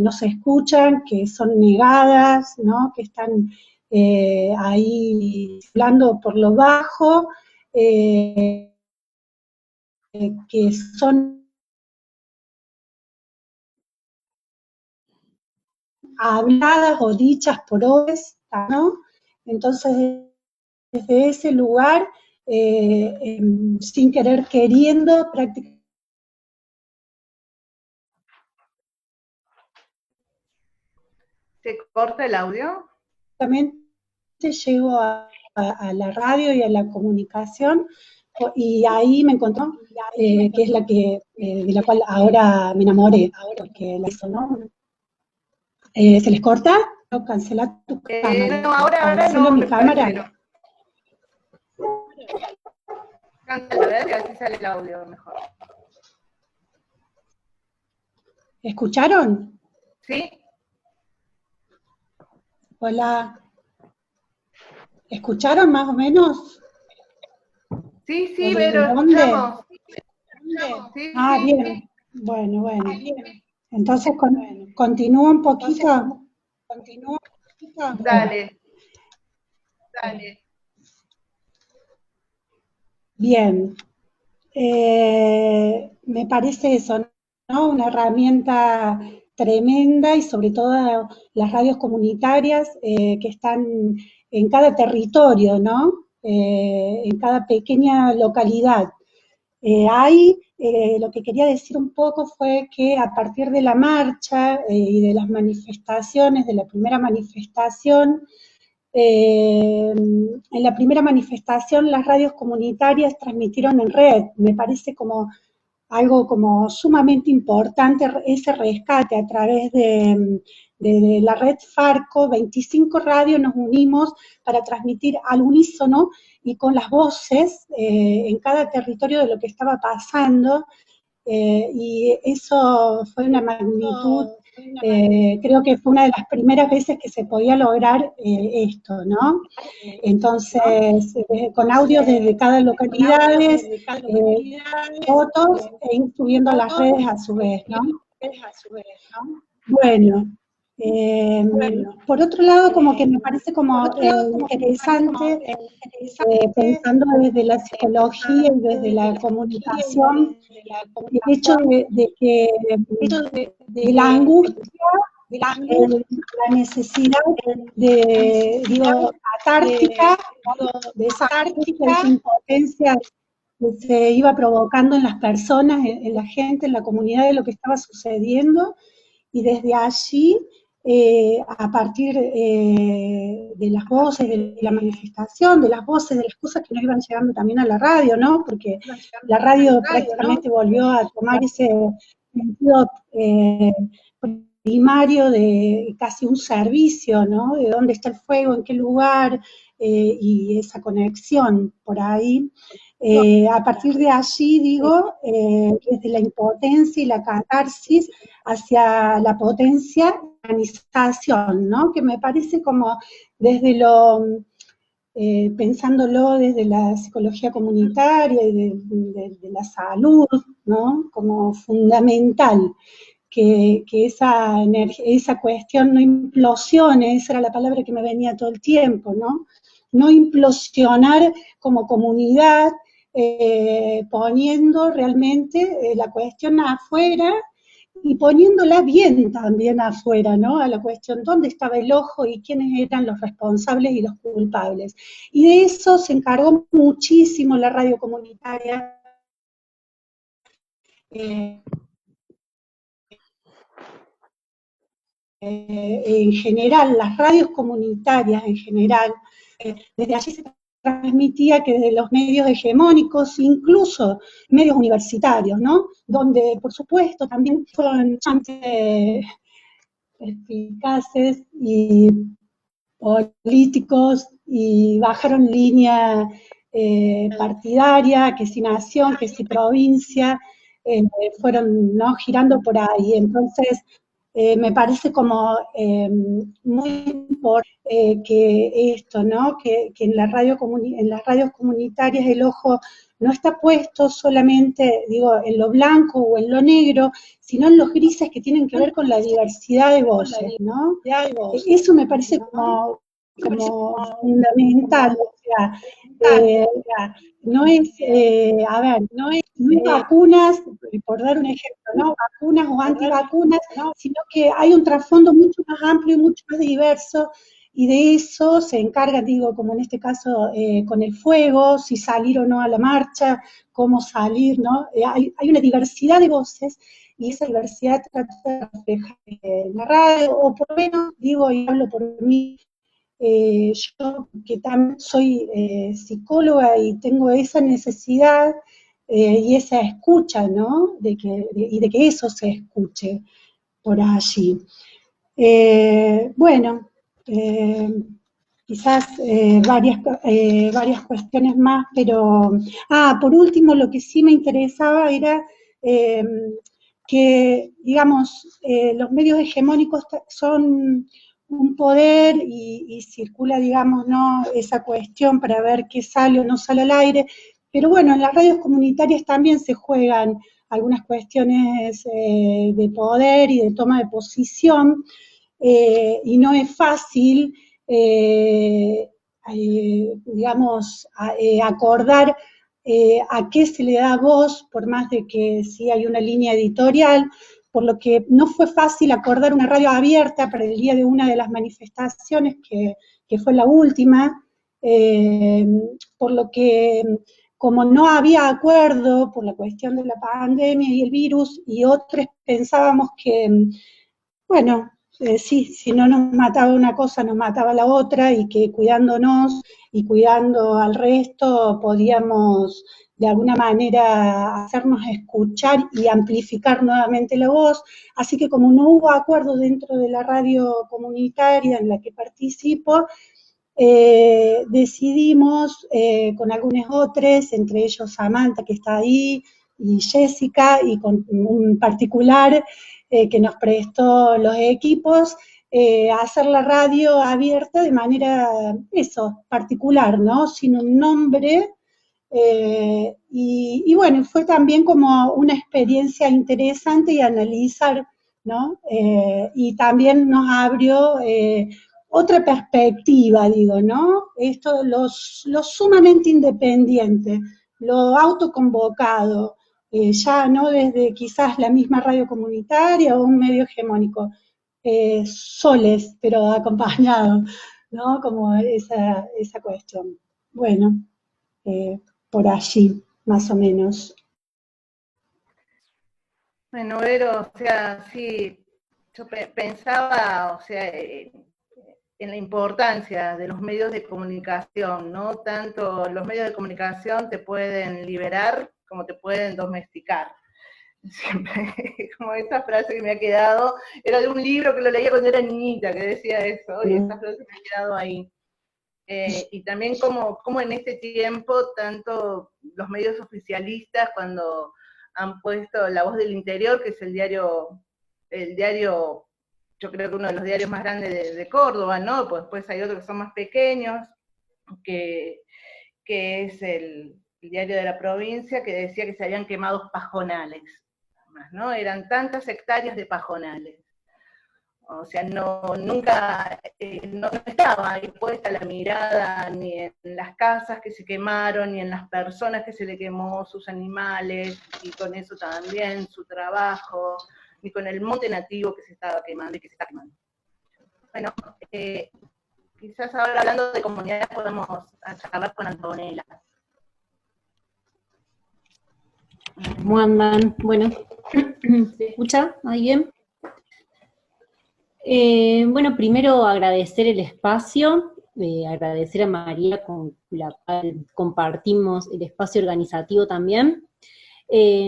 no se escuchan, que son negadas, ¿no? Que están ahí hablando por lo bajo, que son habladas o dichas por otros, ¿no? Entonces, desde ese lugar, sin querer queriendo, prácticamente ¿Se corta el audio? Llego a la radio y a la comunicación, y ahí me encontró, que es la que, de la cual ahora me enamoré, porque la hizo, ¿no? ¿Se les corta? No, cancela tu cámara. No, ahora Cancelo no, mi me cámara. parece, no. Cancela, a ver, que así sale el audio mejor. ¿Escucharon? ¿Sí? Hola. ¿Escucharon más o menos? Sí, ¿O sí, desde pero dónde? escuchamos. Sí, Ah, sí. bien. Bueno. Entonces, continúo un poquito. Dale. Bien. Me parece eso, ¿no? Una herramienta tremenda, y sobre todo las radios comunitarias que están en cada territorio, ¿no? En cada pequeña localidad. Lo que quería decir un poco fue que a partir de la marcha y de las manifestaciones, de la primera manifestación, en la primera manifestación las radios comunitarias transmitieron en red. Me parece como algo como sumamente importante ese rescate a través de la red Farco. 25 radios nos unimos para transmitir al unísono y con las voces en cada territorio de lo que estaba pasando, y eso fue una magnitud. Creo que fue una de las primeras veces que se podía lograr esto, ¿no? Entonces, con audios desde cada localidad, fotos, e ir subiendo a las redes a su vez, ¿no? Bueno, por otro lado, como que me parece como interesante, pensando desde la psicología y desde la comunicación, el hecho de la angustia, la necesidad catártica, de esa impotencia que se iba provocando en las personas, en la gente, en la comunidad, de lo que estaba sucediendo, y desde allí, a partir de las voces, de la manifestación, de las voces, de las cosas que nos iban llegando también a la radio, ¿no? Porque la radio prácticamente volvió a tomar ese sentido primario de casi un servicio, ¿no? De dónde está el fuego, en qué lugar, y esa conexión por ahí. A partir de allí, digo, desde la impotencia y la catarsis hacia la potencia, la organización, ¿no? Que me parece como desde pensándolo desde la psicología comunitaria y de la salud, ¿no? Como fundamental. Que esa cuestión no implosione, esa era la palabra que me venía todo el tiempo, ¿no? No implosionar como comunidad, poniendo realmente la cuestión afuera y poniéndola bien también afuera, ¿no? A la cuestión dónde estaba el ojo y quiénes eran los responsables y los culpables. Y de eso se encargó muchísimo la radio comunitaria. En general, las radios comunitarias en general, desde allí se transmitía que desde los medios hegemónicos, incluso medios universitarios, ¿no? Donde, por supuesto, también fueron eficaces y políticos, y bajaron línea partidaria, que si nación, que si provincia, fueron, ¿no?, girando por ahí. Entonces, me parece como muy importante que esto, ¿no? Que en las radios comunitarias el ojo no está puesto solamente, digo, en lo blanco o en lo negro, sino en los grises que tienen que ver con la diversidad de voces, ¿no? Eso me parece como fundamental. O sea, no es, no es vacunas, por dar un ejemplo, ¿no? Vacunas o antivacunas, sino que hay un trasfondo mucho más amplio y mucho más diverso, y de eso se encargan, digo, como en este caso con el fuego, si salir o no a la marcha, cómo salir, ¿no? Hay una diversidad de voces y esa diversidad trata de reflejar en la radio, o por lo menos, digo, y hablo por mí, yo que también soy psicóloga y tengo esa necesidad y esa escucha, ¿no? Y de que eso se escuche por allí. Bueno, quizás varias cuestiones más, pero, por último, lo que sí me interesaba era que, digamos, los medios hegemónicos son un poder y circula, digamos, ¿no? Esa cuestión para ver qué sale o no sale al aire, pero bueno, en las radios comunitarias también se juegan algunas cuestiones de poder y de toma de posición, y no es fácil, digamos, acordar a qué se le da voz, por más de que sí hay una línea editorial, por lo que no fue fácil acordar una radio abierta para el día de una de las manifestaciones, que fue la última, por lo que como no había acuerdo por la cuestión de la pandemia y el virus, y otros pensábamos que, bueno, sí, si no nos mataba una cosa, nos mataba la otra, y que cuidándonos y cuidando al resto podíamos de alguna manera hacernos escuchar y amplificar nuevamente la voz. Así que como no hubo acuerdo dentro de la radio comunitaria en la que participo, decidimos con algunos otros, entre ellos Samantha, que está ahí, y Jessica, y con un particular que nos prestó los equipos, hacer la radio abierta de manera, eso, particular, ¿no? Sin un nombre. Y bueno, fue también como una experiencia interesante y analizar, ¿no? Y también nos abrió otra perspectiva, digo, ¿no? Esto, lo sumamente independiente, lo autoconvocado, ya no desde quizás la misma radio comunitaria o un medio hegemónico, soles, pero acompañados, ¿no? Como esa cuestión. Bueno, por allí, más o menos. Bueno, Vero, o sea, sí, yo pensaba, o sea, en la importancia de los medios de comunicación, ¿no? Tanto los medios de comunicación te pueden liberar como te pueden domesticar. Siempre, como esa frase que me ha quedado, era de un libro que lo leía cuando era niñita, que decía eso, y esa frase me ha quedado ahí. Y también como en este tiempo, tanto los medios oficialistas, cuando han puesto La Voz del Interior, que es el diario, yo creo que uno de los diarios más grandes de Córdoba, ¿no? Pues después hay otros que son más pequeños, que es el diario de la provincia, que decía que se habían quemado pajonales, ¿no? Eran tantas hectáreas de pajonales. O sea, nunca no estaba ahí puesta la mirada ni en las casas que se quemaron, ni en las personas que se le quemó, sus animales, y con eso también su trabajo, ni con el monte nativo que se estaba quemando y que se está quemando. Bueno, quizás ahora hablando de comunidades podemos charlar con Antonella. ¿Cómo andan? Bueno, ¿se escucha? ¿Ahí bien? Bueno, primero agradecer el espacio, agradecer a María con la cual compartimos el espacio organizativo también.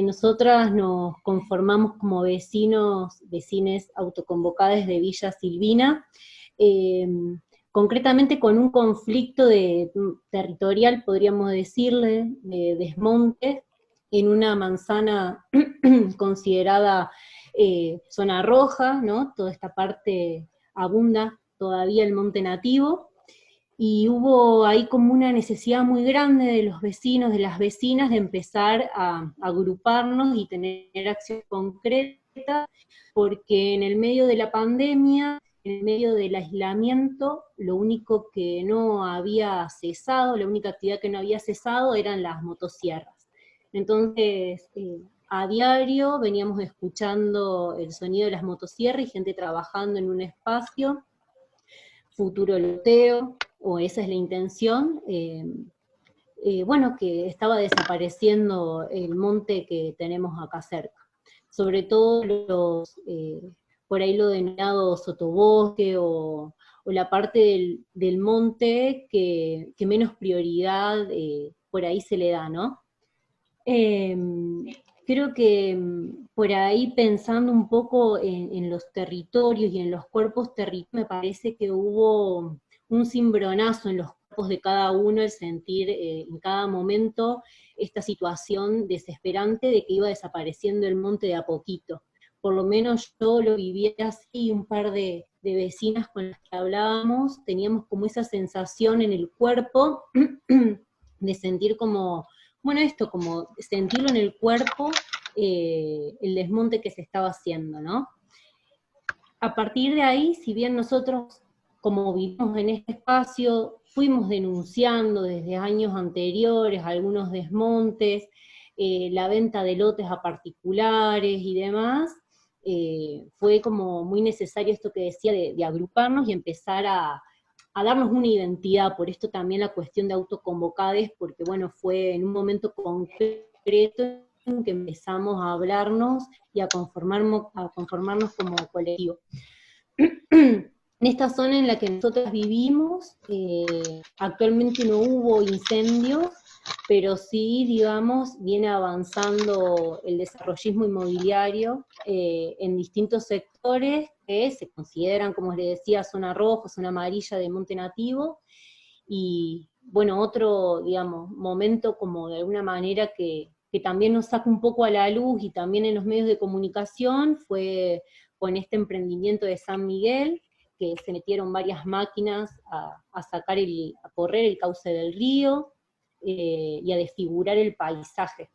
Nosotras nos conformamos como vecines autoconvocadas de Villa Silvina, concretamente con un conflicto territorial, podríamos decirle, de desmonte, en una manzana considerada zona roja, ¿no? Toda esta parte abunda todavía el monte nativo, y hubo ahí como una necesidad muy grande de los vecinos, de las vecinas, de empezar a agruparnos y tener acción concreta, porque en el medio de la pandemia, en el medio del aislamiento, lo único que no había cesado, la única actividad que no había cesado eran las motosierras. Entonces, a diario veníamos escuchando el sonido de las motosierras y gente trabajando en un espacio. futuro loteo, o esa es la intención, bueno, que estaba desapareciendo el monte que tenemos acá cerca. Sobre todo por ahí lo denominado sotobosque o la parte del monte que menos prioridad por ahí se le da, ¿no? Creo que por ahí pensando un poco en los territorios y en los cuerpos territoriales, me parece que hubo un cimbronazo en los cuerpos de cada uno, el sentir en cada momento esta situación desesperante de que iba desapareciendo el monte de a poquito. Por lo menos yo lo vivía así, un par de vecinas con las que hablábamos, teníamos como esa sensación en el cuerpo de sentir como, bueno, esto, como sentirlo en el cuerpo, el desmonte que se estaba haciendo, ¿no? A partir de ahí, si bien nosotros, como vivimos en este espacio, fuimos denunciando desde años anteriores algunos desmontes, la venta de lotes a particulares y demás, fue como muy necesario esto que decía de agruparnos y empezar a darnos una identidad, por esto también la cuestión de autoconvocades, porque bueno, fue en un momento concreto en que empezamos a hablarnos y a conformarnos como colectivo. En esta zona en la que nosotros vivimos, actualmente no hubo incendios, pero sí, digamos, viene avanzando el desarrollismo inmobiliario en distintos sectores que se consideran, como les decía, zona roja, zona amarilla de monte nativo, y bueno, otro, digamos, momento como de alguna manera que también nos saca un poco a la luz y también en los medios de comunicación fue con este emprendimiento de San Miguel, que se metieron varias máquinas a correr el cauce del río y a desfigurar el paisaje.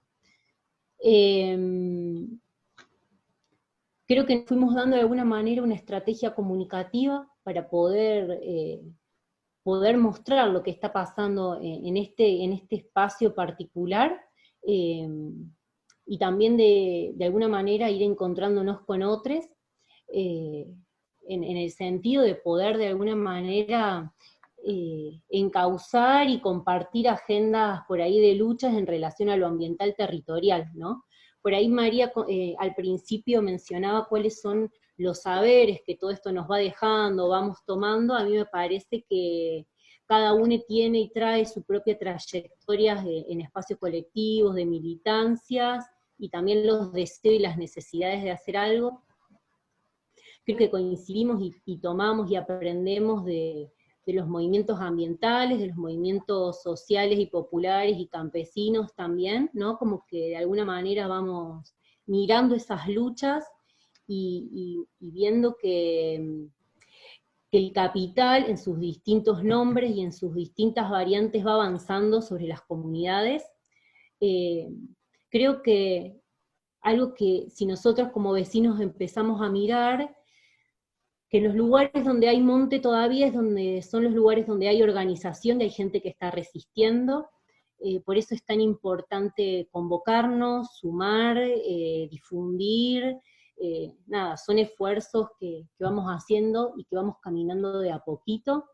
Creo que fuimos dando de alguna manera una estrategia comunicativa para poder mostrar lo que está pasando en este espacio particular, y también de alguna manera ir encontrándonos con otros, en el sentido de poder de alguna manera encauzar y compartir agendas por ahí de luchas en relación a lo ambiental territorial, ¿no? Por ahí María al principio mencionaba cuáles son los saberes que todo esto nos va dejando, vamos tomando. A mí me parece que cada uno tiene y trae su propia trayectoria en espacios colectivos, de militancias, y también los deseos y las necesidades de hacer algo. Creo que coincidimos y tomamos y aprendemos de los movimientos ambientales, de los movimientos sociales y populares y campesinos también, ¿no? Como que de alguna manera vamos mirando esas luchas y viendo que el capital en sus distintos nombres y en sus distintas variantes va avanzando sobre las comunidades. Creo que algo que si nosotros como vecinos empezamos a mirar, que los lugares donde hay monte todavía son los lugares donde hay organización, donde hay gente que está resistiendo. Por eso es tan importante convocarnos, sumar, difundir. Nada, son esfuerzos que vamos haciendo y que vamos caminando de a poquito.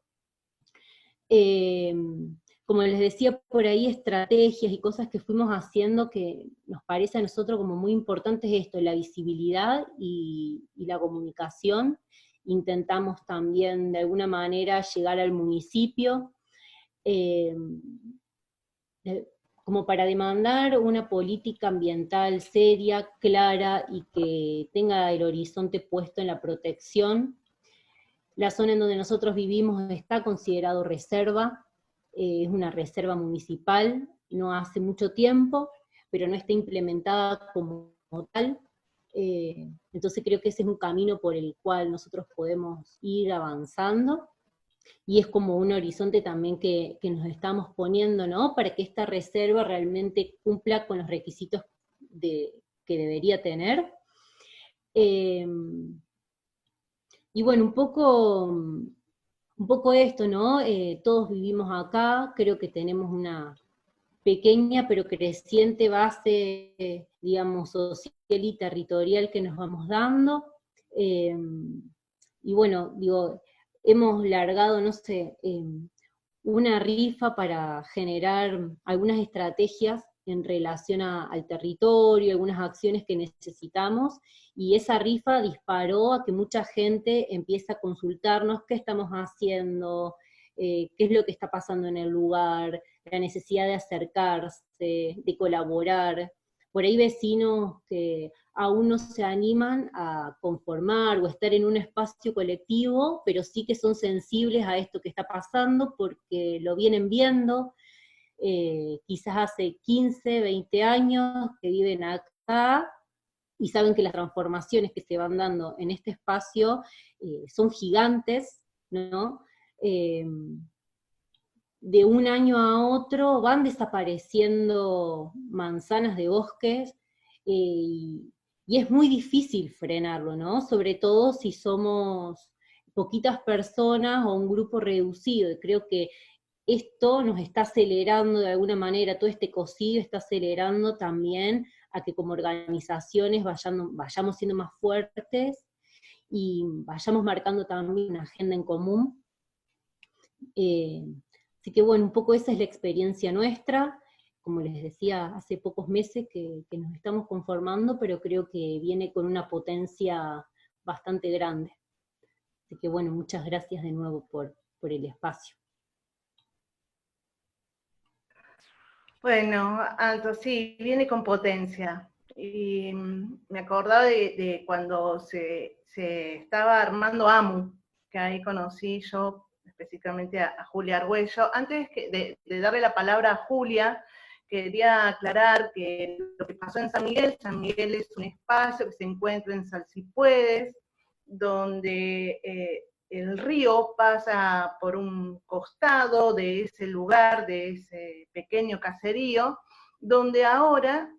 Como les decía por ahí, estrategias y cosas que fuimos haciendo que nos parece a nosotros como muy importantes esto, la visibilidad y la comunicación. Intentamos también de alguna manera llegar al municipio, como para demandar una política ambiental seria, clara, y que tenga el horizonte puesto en la protección. La zona en donde nosotros vivimos está considerado reserva, es una reserva municipal, no hace mucho tiempo, pero no está implementada como tal. Entonces creo que ese es un camino por el cual nosotros podemos ir avanzando, y es como un horizonte también que nos estamos poniendo, ¿no? Para que esta reserva realmente cumpla con los requisitos que debería tener. Y bueno, un poco esto, ¿no? Todos vivimos acá, creo que tenemos una pequeña pero creciente base, digamos, social y territorial que nos vamos dando. Y bueno, digo, hemos largado, no sé, una rifa para generar algunas estrategias en relación al territorio, algunas acciones que necesitamos, y esa rifa disparó a que mucha gente empiece a consultarnos qué estamos haciendo, qué es lo que está pasando en el lugar, la necesidad de acercarse, de colaborar. Por ahí vecinos que aún no se animan a conformar o estar en un espacio colectivo, pero sí que son sensibles a esto que está pasando porque lo vienen viendo, quizás hace 15, 20 años que viven acá, y saben que las transformaciones que se van dando en este espacio son gigantes, ¿no? De un año a otro van desapareciendo manzanas de bosques, y es muy difícil frenarlo, ¿no? Sobre todo si somos poquitas personas o un grupo reducido. Creo que esto nos está acelerando de alguna manera, todo este cocido está acelerando también a que como organizaciones vayamos siendo más fuertes y vayamos marcando también una agenda en común. Así que bueno, un poco esa es la experiencia nuestra. Como les decía, hace pocos meses que nos estamos conformando, pero creo que viene con una potencia bastante grande. Así que bueno, muchas gracias de nuevo por el espacio. Bueno, Anto, sí, viene con potencia. Y me acordaba de cuando se estaba armando AMU, que ahí conocí yo específicamente a Julia Argüello. Antes de darle la palabra a Julia, quería aclarar que lo que pasó en San Miguel es un espacio que se encuentra en Salsipuedes, donde el río pasa por un costado de ese lugar, de ese pequeño caserío, donde ahora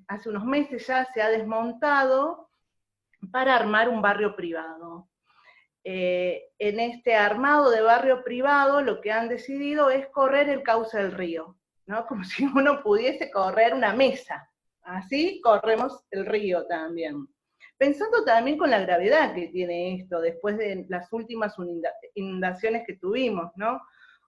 hace unos meses ya se ha desmontado para armar un barrio privado. En este armado de barrio privado lo que han decidido es correr el cauce del río, ¿no? Como si uno pudiese correr una mesa. Así corremos el río también. Pensando también con la gravedad que tiene esto, después de las últimas inundaciones que tuvimos, ¿no?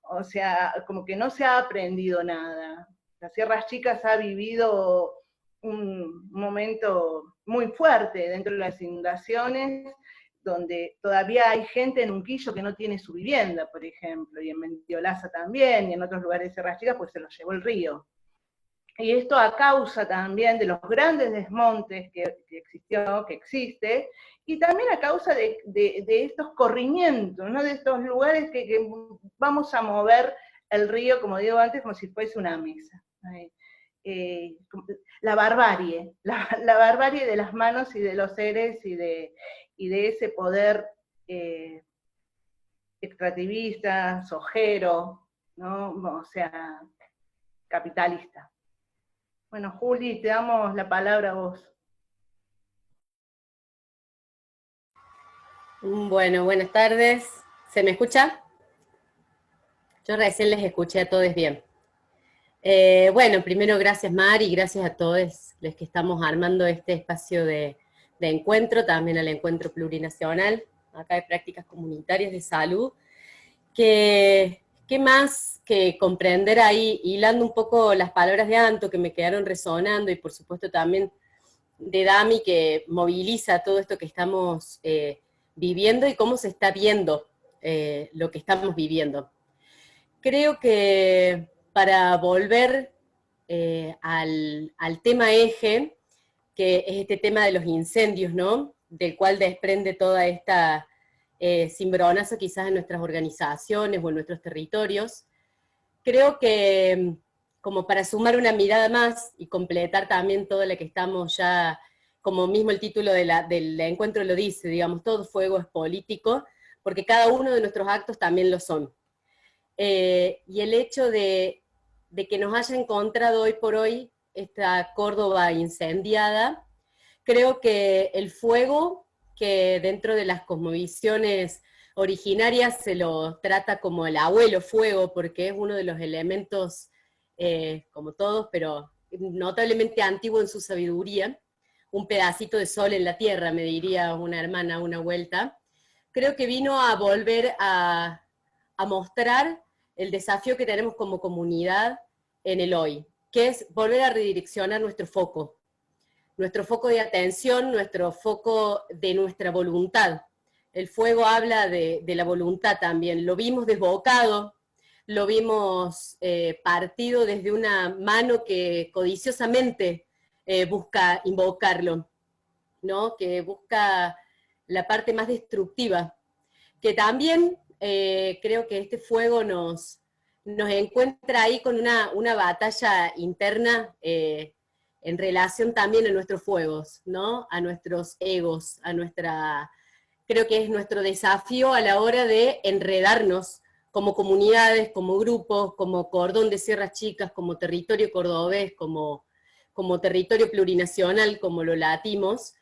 O sea, como que no se ha aprendido nada. Las Sierras Chicas ha vivido un momento muy fuerte dentro de las inundaciones, donde todavía hay gente en Unquillo que no tiene su vivienda, por ejemplo, y en Mentiolaza también, y en otros lugares de Sierras Chicas, pues se los llevó el río. Y esto a causa también de los grandes desmontes que existe, y también a causa de estos corrimientos, ¿no? De estos lugares que vamos a mover el río, como digo antes, como si fuese una mesa. La barbarie de las manos y de los seres y de ese poder extractivista, sojero, ¿no? O sea, capitalista. Bueno, Juli, te damos la palabra a vos. Bueno, buenas tardes. ¿Se me escucha? Yo recién les escuché a todos bien. Bueno, primero gracias Mar y gracias a todos los que estamos armando este espacio de encuentro, también al encuentro plurinacional, acá de prácticas comunitarias de salud, que ¿qué más que comprender ahí, hilando un poco las palabras de Anto que me quedaron resonando, y por supuesto también de Dami, que moviliza todo esto que estamos viviendo y cómo se está viendo lo que estamos viviendo? Creo que para volver al tema eje, que es este tema de los incendios, ¿no? Del cual desprende toda esta cimbronazo quizás en nuestras organizaciones o en nuestros territorios. Creo que, como para sumar una mirada más y completar también toda la que estamos ya, como mismo el título del encuentro lo dice, digamos, todo fuego es político, porque cada uno de nuestros actos también lo son. Y el hecho de que nos haya encontrado hoy por hoy esta Córdoba incendiada, creo que el fuego, que dentro de las cosmovisiones originarias se lo trata como el abuelo fuego, porque es uno de los elementos, como todos, pero notablemente antiguo en su sabiduría, un pedacito de sol en la tierra, me diría una hermana una vuelta, creo que vino a volver a mostrar el desafío que tenemos como comunidad en el hoy, que es volver a redireccionar nuestro foco de atención, nuestro foco de nuestra voluntad. El fuego habla de la voluntad también, lo vimos desbocado, lo vimos partido desde una mano que codiciosamente busca invocarlo, ¿no? Que busca la parte más destructiva, que también creo que este fuego nos encuentra ahí con una batalla interna en relación también a nuestros fuegos, ¿no? A nuestros egos, creo que es nuestro desafío a la hora de enredarnos como comunidades, como grupos, como cordón de sierras chicas, como territorio cordobés, como territorio plurinacional, como lo latimos.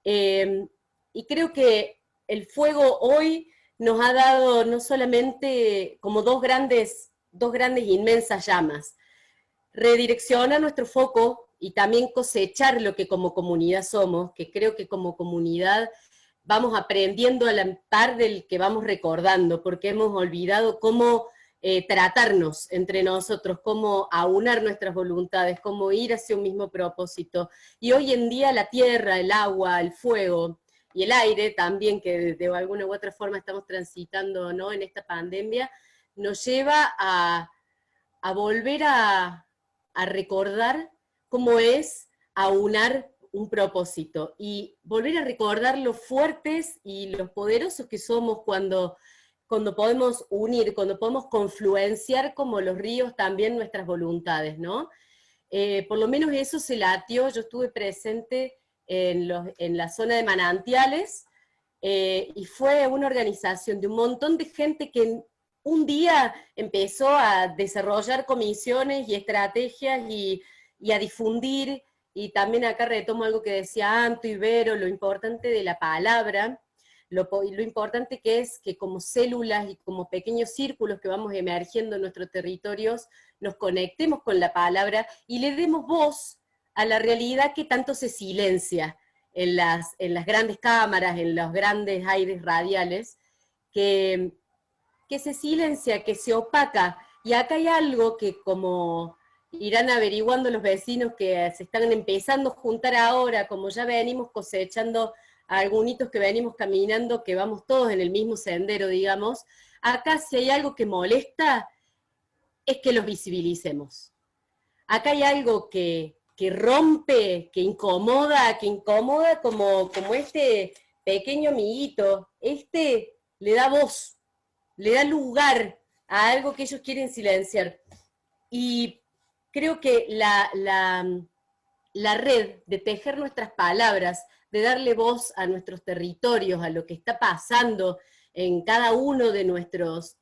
Y creo que el fuego hoy nos ha dado no solamente como dos grandes inmensas llamas, redireccionar nuestro foco y también cosechar lo que como comunidad somos, que creo que como comunidad vamos aprendiendo a la par del que vamos recordando, porque hemos olvidado cómo tratarnos entre nosotros, cómo aunar nuestras voluntades, cómo ir hacia un mismo propósito. Y hoy en día la tierra, el agua, el fuego y el aire también, que de alguna u otra forma estamos transitando, ¿no?, en esta pandemia, nos lleva a volver a recordar cómo es aunar un propósito, y volver a recordar lo fuertes y los poderosos que somos cuando podemos unir, cuando podemos confluenciar como los ríos también nuestras voluntades, ¿no? Por lo menos eso se latió, yo estuve presente en la zona de manantiales, y fue una organización de un montón de gente que un día empezó a desarrollar comisiones y estrategias y a difundir. Y también acá retomo algo que decía Anto y Vero, lo importante de la palabra, lo importante que es que como células y como pequeños círculos que vamos emergiendo en nuestros territorios, nos conectemos con la palabra y le demos voz a la realidad que tanto se silencia en las grandes cámaras, en los grandes aires radiales, que se silencia, que se opaca. Y acá hay algo que, como irán averiguando los vecinos que se están empezando a juntar ahora, como ya venimos cosechando a algunos que venimos caminando, que vamos todos en el mismo sendero, digamos, acá si hay algo que molesta, es que los visibilicemos. Acá hay algo que rompe, que incomoda como este pequeño amiguito, le da voz, le da lugar a algo que ellos quieren silenciar. Y creo que la red de tejer nuestras palabras, de darle voz a nuestros territorios, a lo que está pasando en cada uno de nuestros,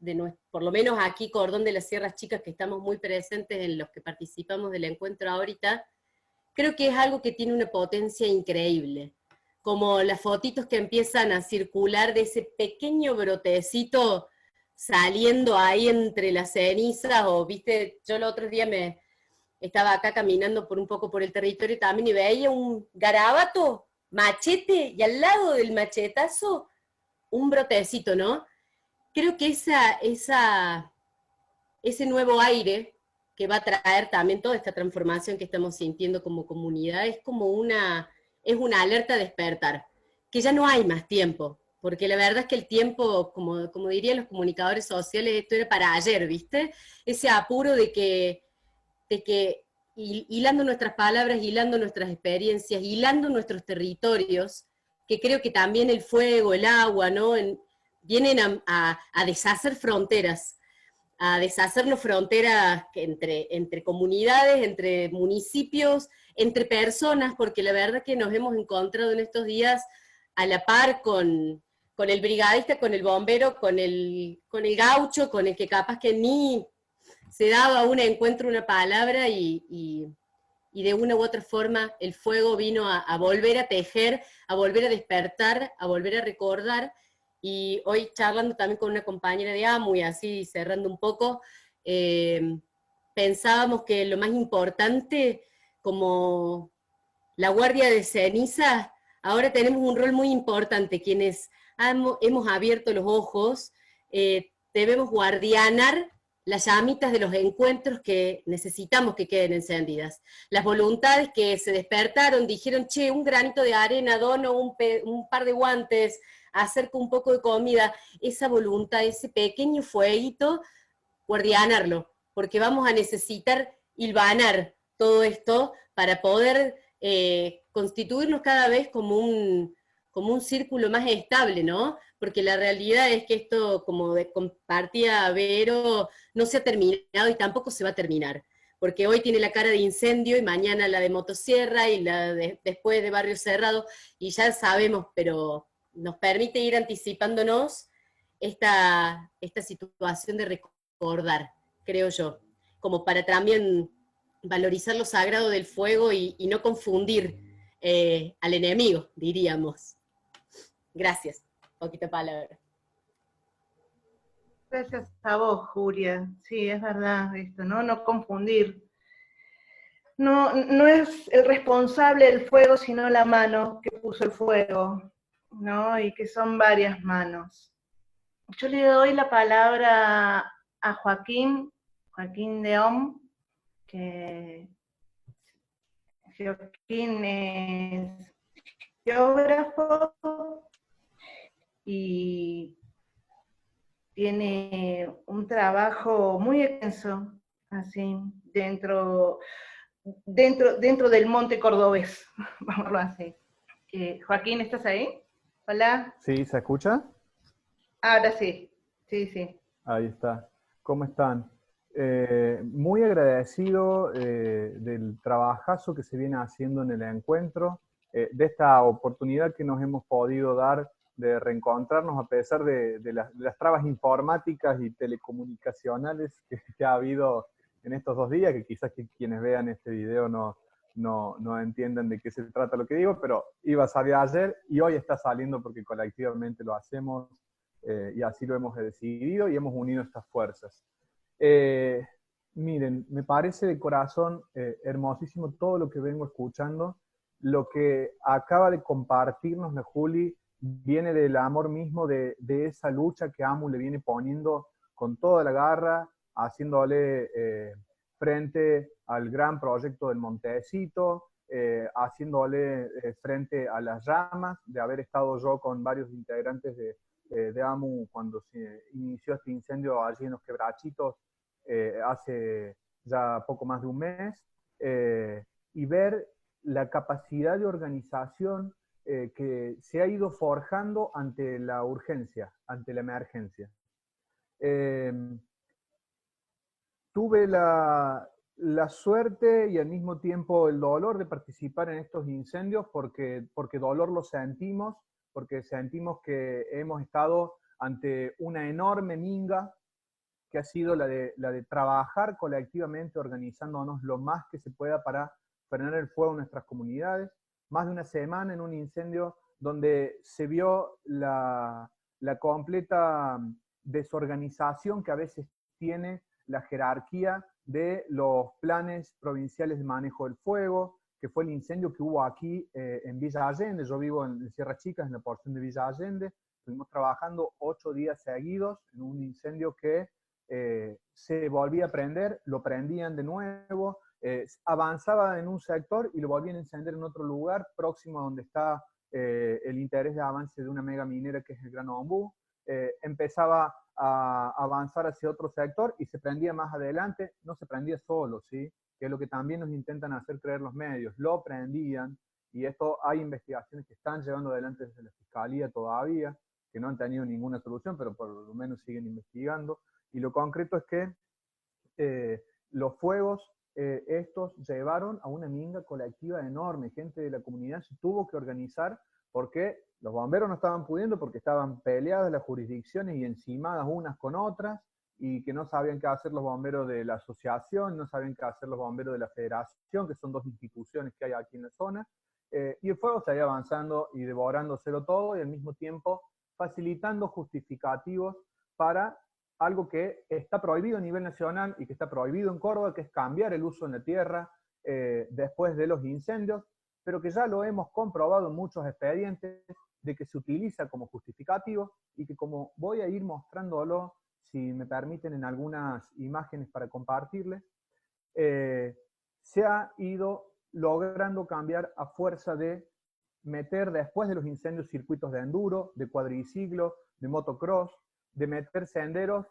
por lo menos aquí Cordón de las Sierras Chicas, que estamos muy presentes en los que participamos del encuentro ahorita, creo que es algo que tiene una potencia increíble. Como las fotitos que empiezan a circular de ese pequeño brotecito saliendo ahí entre las cenizas, o viste, yo el otro día estaba acá caminando un poco por el territorio también y veía un garabato, machete, y al lado del machetazo, un brotecito, ¿no? Creo que ese nuevo aire que va a traer también toda esta transformación que estamos sintiendo como comunidad, es una alerta a despertar, que ya no hay más tiempo, porque la verdad es que el tiempo, como dirían los comunicadores sociales, esto era para ayer, ¿viste? Ese apuro de que hilando nuestras palabras, hilando nuestras experiencias, hilando nuestros territorios, que creo que también el fuego, el agua, ¿no?, vienen a deshacer fronteras, a deshacernos fronteras entre comunidades, entre municipios, entre personas, porque la verdad que nos hemos encontrado en estos días a la par con el brigadista, con el bombero, con el gaucho, con el que capaz que ni se daba un encuentro, una palabra, y de una u otra forma el fuego vino a volver a tejer, a volver a despertar, a volver a recordar. Y hoy charlando también con una compañera de AMU, y así cerrando un poco, pensábamos que lo más importante, como la guardia de ceniza, ahora tenemos un rol muy importante, quienes hemos abierto los ojos, debemos guardianar las llamitas de los encuentros que necesitamos que queden encendidas. Las voluntades que se despertaron, dijeron, che, un granito de arena, dono un par de guantes, acerco un poco de comida, esa voluntad, ese pequeño fueguito, guardianarlo, porque vamos a necesitar hilvanar todo esto para poder constituirnos cada vez como un círculo más estable, ¿no? Porque la realidad es que esto, como compartía Vero, no se ha terminado y tampoco se va a terminar, porque hoy tiene la cara de incendio y mañana la de motosierra y después de barrio cerrado, y ya sabemos, pero nos permite ir anticipándonos esta situación de recordar, creo yo, como para también valorizar lo sagrado del fuego y no confundir al enemigo, diríamos. Gracias. Poquita palabra. Gracias a vos, Julia. Sí, es verdad esto, ¿no? No confundir. No es el responsable del fuego, sino la mano que puso el fuego, ¿no? Y que son varias manos. Yo le doy la palabra a Joaquín Deom, que Joaquín es geógrafo y tiene un trabajo muy extenso, así, dentro del monte cordobés, vamos así. Joaquín, ¿estás ahí? Hola. Sí, ¿se escucha? Ahora sí, sí. Ahí está. ¿Cómo están? Muy agradecido del trabajazo que se viene haciendo en el encuentro, de esta oportunidad que nos hemos podido dar de reencontrarnos a pesar de las trabas informáticas y telecomunicacionales que ha habido en estos 2 días, que quizás quienes vean este video no entiendan de qué se trata lo que digo, pero iba a salir ayer y hoy está saliendo porque colectivamente lo hacemos y así lo hemos decidido y hemos unido estas fuerzas. Miren, me parece de corazón hermosísimo todo lo que vengo escuchando. Lo que acaba de compartirnos la Juli viene del amor mismo de esa lucha que AMU le viene poniendo con toda la garra, haciéndole frente al gran proyecto del Montecito, haciéndole frente a las llamas, de haber estado yo con varios integrantes de AMU cuando se inició este incendio allí en los Quebrachitos hace ya poco más de un mes, y ver la capacidad de organización que se ha ido forjando ante la urgencia, ante la emergencia. Tuve la suerte y al mismo tiempo el dolor de participar en estos incendios porque dolor lo sentimos, porque sentimos que hemos estado ante una enorme minga que ha sido la de trabajar colectivamente, organizándonos lo más que se pueda para frenar el fuego en nuestras comunidades. Más de una semana en un incendio donde se vio la completa desorganización que a veces tiene la jerarquía de los planes provinciales de manejo del fuego, que fue el incendio que hubo aquí en Villa Allende. Yo vivo en Sierra Chicas, en la porción de Villa Allende. Estuvimos trabajando 8 días seguidos en un incendio que se volvía a prender, lo prendían de nuevo, avanzaba en un sector y lo volvían a encender en otro lugar, próximo a donde está el interés de avance de una mega minera que es el Gran Ombú. Empezaba a avanzar hacia otro sector y se prendía más adelante, no se prendía solo, ¿sí? Que es lo que también nos intentan hacer creer los medios, lo prendían, y esto hay investigaciones que están llevando adelante desde la Fiscalía todavía, que no han tenido ninguna solución, pero por lo menos siguen investigando, y lo concreto es que los fuegos estos llevaron a una minga colectiva enorme, gente de la comunidad se tuvo que organizar porque los bomberos no estaban pudiendo, porque estaban peleadas las jurisdicciones y encimadas unas con otras, y que no sabían qué hacer los bomberos de la asociación, no sabían qué hacer los bomberos de la federación, que son 2 instituciones que hay aquí en la zona, y el fuego seguía avanzando y devorándoselo todo, y al mismo tiempo facilitando justificativos para algo que está prohibido a nivel nacional y que está prohibido en Córdoba, que es cambiar el uso en la tierra después de los incendios. pero que ya lo hemos comprobado en muchos expedientes, de que se utiliza como justificativo y que, como voy a ir mostrándolo, si me permiten, en algunas imágenes para compartirles, se ha ido logrando cambiar a fuerza de meter después de los incendios circuitos de enduro, de cuadriciclo, de motocross, de meter senderos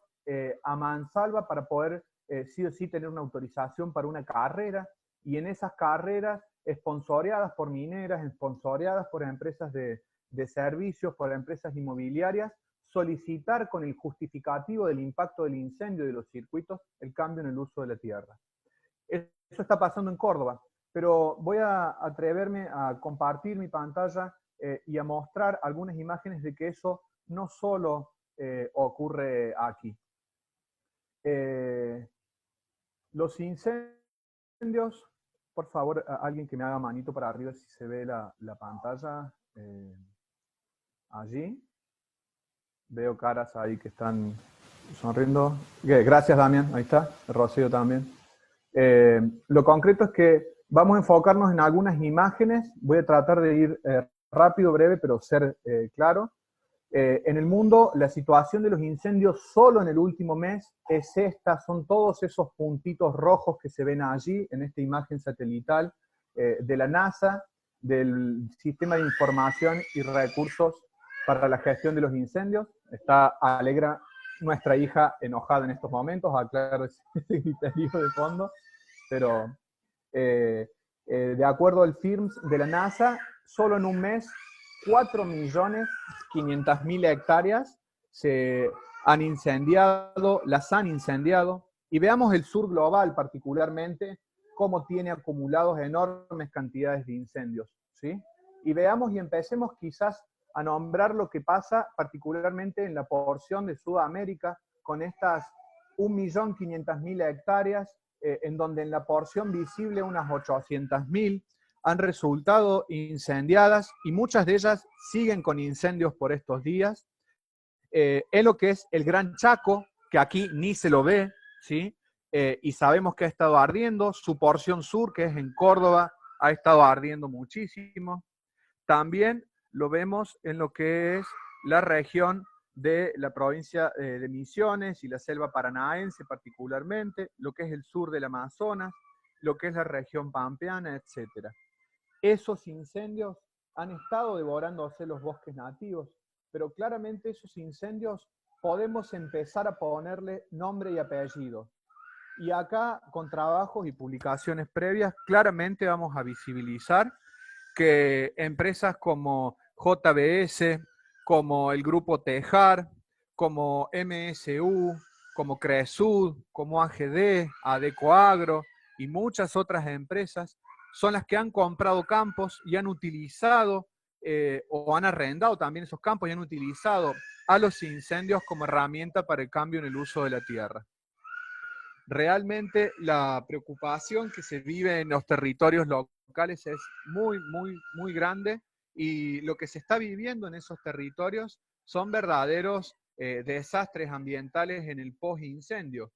a mansalva para poder sí o sí tener una autorización para una carrera, y en esas carreras esponsoreadas por mineras, esponsoreadas por empresas de servicios, por empresas inmobiliarias, solicitar con el justificativo del impacto del incendio de los circuitos el cambio en el uso de la tierra. Eso está pasando en Córdoba, pero voy a atreverme a compartir mi pantalla y a mostrar algunas imágenes de que eso no solo ocurre aquí. Los incendios, por favor, alguien que me haga manito para arriba si se ve la pantalla allí. Veo caras ahí que están sonriendo. Gracias, Damián, ahí está, Rocío también. Lo concreto es que vamos a enfocarnos en algunas imágenes. Voy a tratar de ir rápido, breve, pero ser claro. En el mundo, la situación de los incendios solo en el último mes es esta, son todos esos puntitos rojos que se ven allí en esta imagen satelital de la NASA, del Sistema de Información y Recursos para la Gestión de los Incendios. Está Alegra, nuestra hija, enojada en estos momentos, aclaro ese griterío de fondo, pero de acuerdo al FIRMS de la NASA, solo en un mes 4.500.000 hectáreas se han incendiado, las han incendiado, y veamos el sur global particularmente, cómo tiene acumulados enormes cantidades de incendios, ¿sí? Y veamos y empecemos quizás a nombrar lo que pasa particularmente en la porción de Sudamérica, con estas 1.500.000 hectáreas, en donde en la porción visible unas 800.000 han resultado incendiadas, y muchas de ellas siguen con incendios por estos días. En lo que es el Gran Chaco, que aquí ni se lo ve, ¿sí? Y sabemos que ha estado ardiendo. Su porción sur, que es en Córdoba, ha estado ardiendo muchísimo. También lo vemos en lo que es la región de la provincia de Misiones y la selva paranaense particularmente, lo que es el sur del Amazonas, lo que es la región pampeana, etc. Esos incendios han estado devorándose los bosques nativos, pero claramente esos incendios podemos empezar a ponerle nombre y apellido. Y acá, con trabajos y publicaciones previas, claramente vamos a visibilizar que empresas como JBS, como el Grupo Tejar, como MSU, como Cresud, como AGD, Adecoagro y muchas otras empresas son las que han comprado campos y han utilizado o han arrendado también esos campos y han utilizado a los incendios como herramienta para el cambio en el uso de la tierra. Realmente la preocupación que se vive en los territorios locales es muy, muy, muy grande, y lo que se está viviendo en esos territorios son verdaderos desastres ambientales en el post-incendio.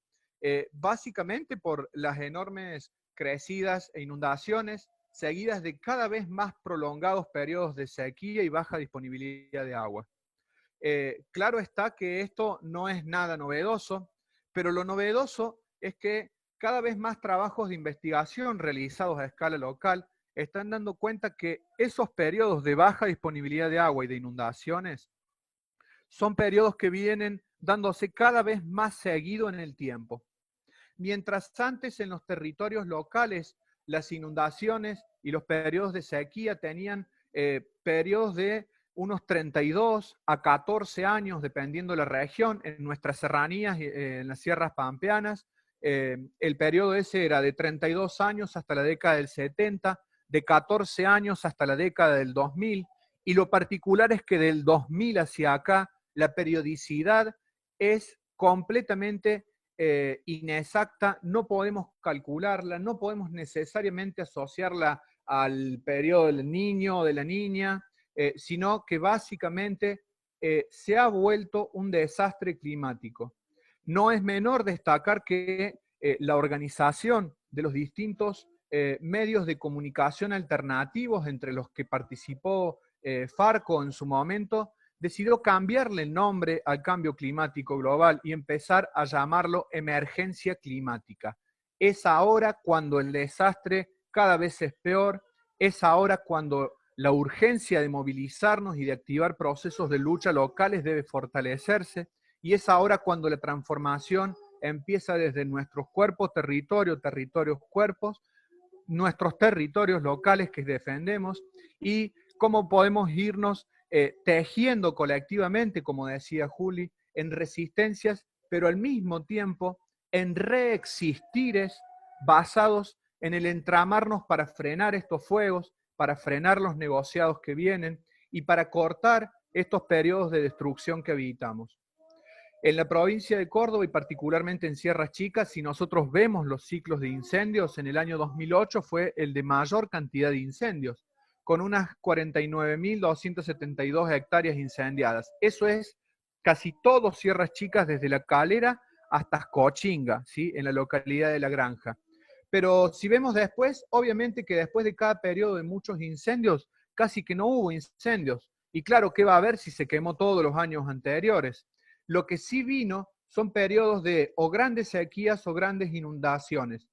Básicamente por las enormes crecidas e inundaciones seguidas de cada vez más prolongados periodos de sequía y baja disponibilidad de agua. Claro está que esto no es nada novedoso, pero lo novedoso es que cada vez más trabajos de investigación realizados a escala local están dando cuenta que esos periodos de baja disponibilidad de agua y de inundaciones son periodos que vienen dándose cada vez más seguido en el tiempo. Mientras antes en los territorios locales las inundaciones y los periodos de sequía tenían periodos de unos 32 a 14 años, dependiendo de la región. En nuestras serranías, en las sierras pampeanas, el periodo ese era de 32 años hasta la década del 70, de 14 años hasta la década del 2000, y lo particular es que del 2000 hacia acá, la periodicidad es completamente inexacta, no podemos calcularla, no podemos necesariamente asociarla al periodo del niño o de la niña, sino que básicamente se ha vuelto un desastre climático. No es menor destacar que la organización de los distintos medios de comunicación alternativos, entre los que participó Farco en su momento, decidió cambiarle el nombre al cambio climático global y empezar a llamarlo emergencia climática. Es ahora cuando el desastre cada vez es peor, es ahora cuando la urgencia de movilizarnos y de activar procesos de lucha locales debe fortalecerse, y es ahora cuando la transformación empieza desde nuestros cuerpos, territorios, cuerpos, nuestros territorios locales que defendemos, y cómo podemos irnos tejiendo colectivamente, como decía Juli, en resistencias, pero al mismo tiempo en reexistires basados en el entramarnos para frenar estos fuegos, para frenar los negociados que vienen y para cortar estos periodos de destrucción que habitamos. En la provincia de Córdoba y particularmente en Sierras Chicas, si nosotros vemos los ciclos de incendios, en el año 2008 fue el de mayor cantidad de incendios, con unas 49.272 hectáreas incendiadas. Eso es casi todo Sierras Chicas, desde La Calera hasta Cochinga, ¿sí? En la localidad de La Granja. Pero si vemos después, obviamente que después de cada periodo de muchos incendios, casi que no hubo incendios. Y claro, ¿qué va a haber si se quemó todos los años anteriores? Lo que sí vino son periodos de o grandes sequías o grandes inundaciones.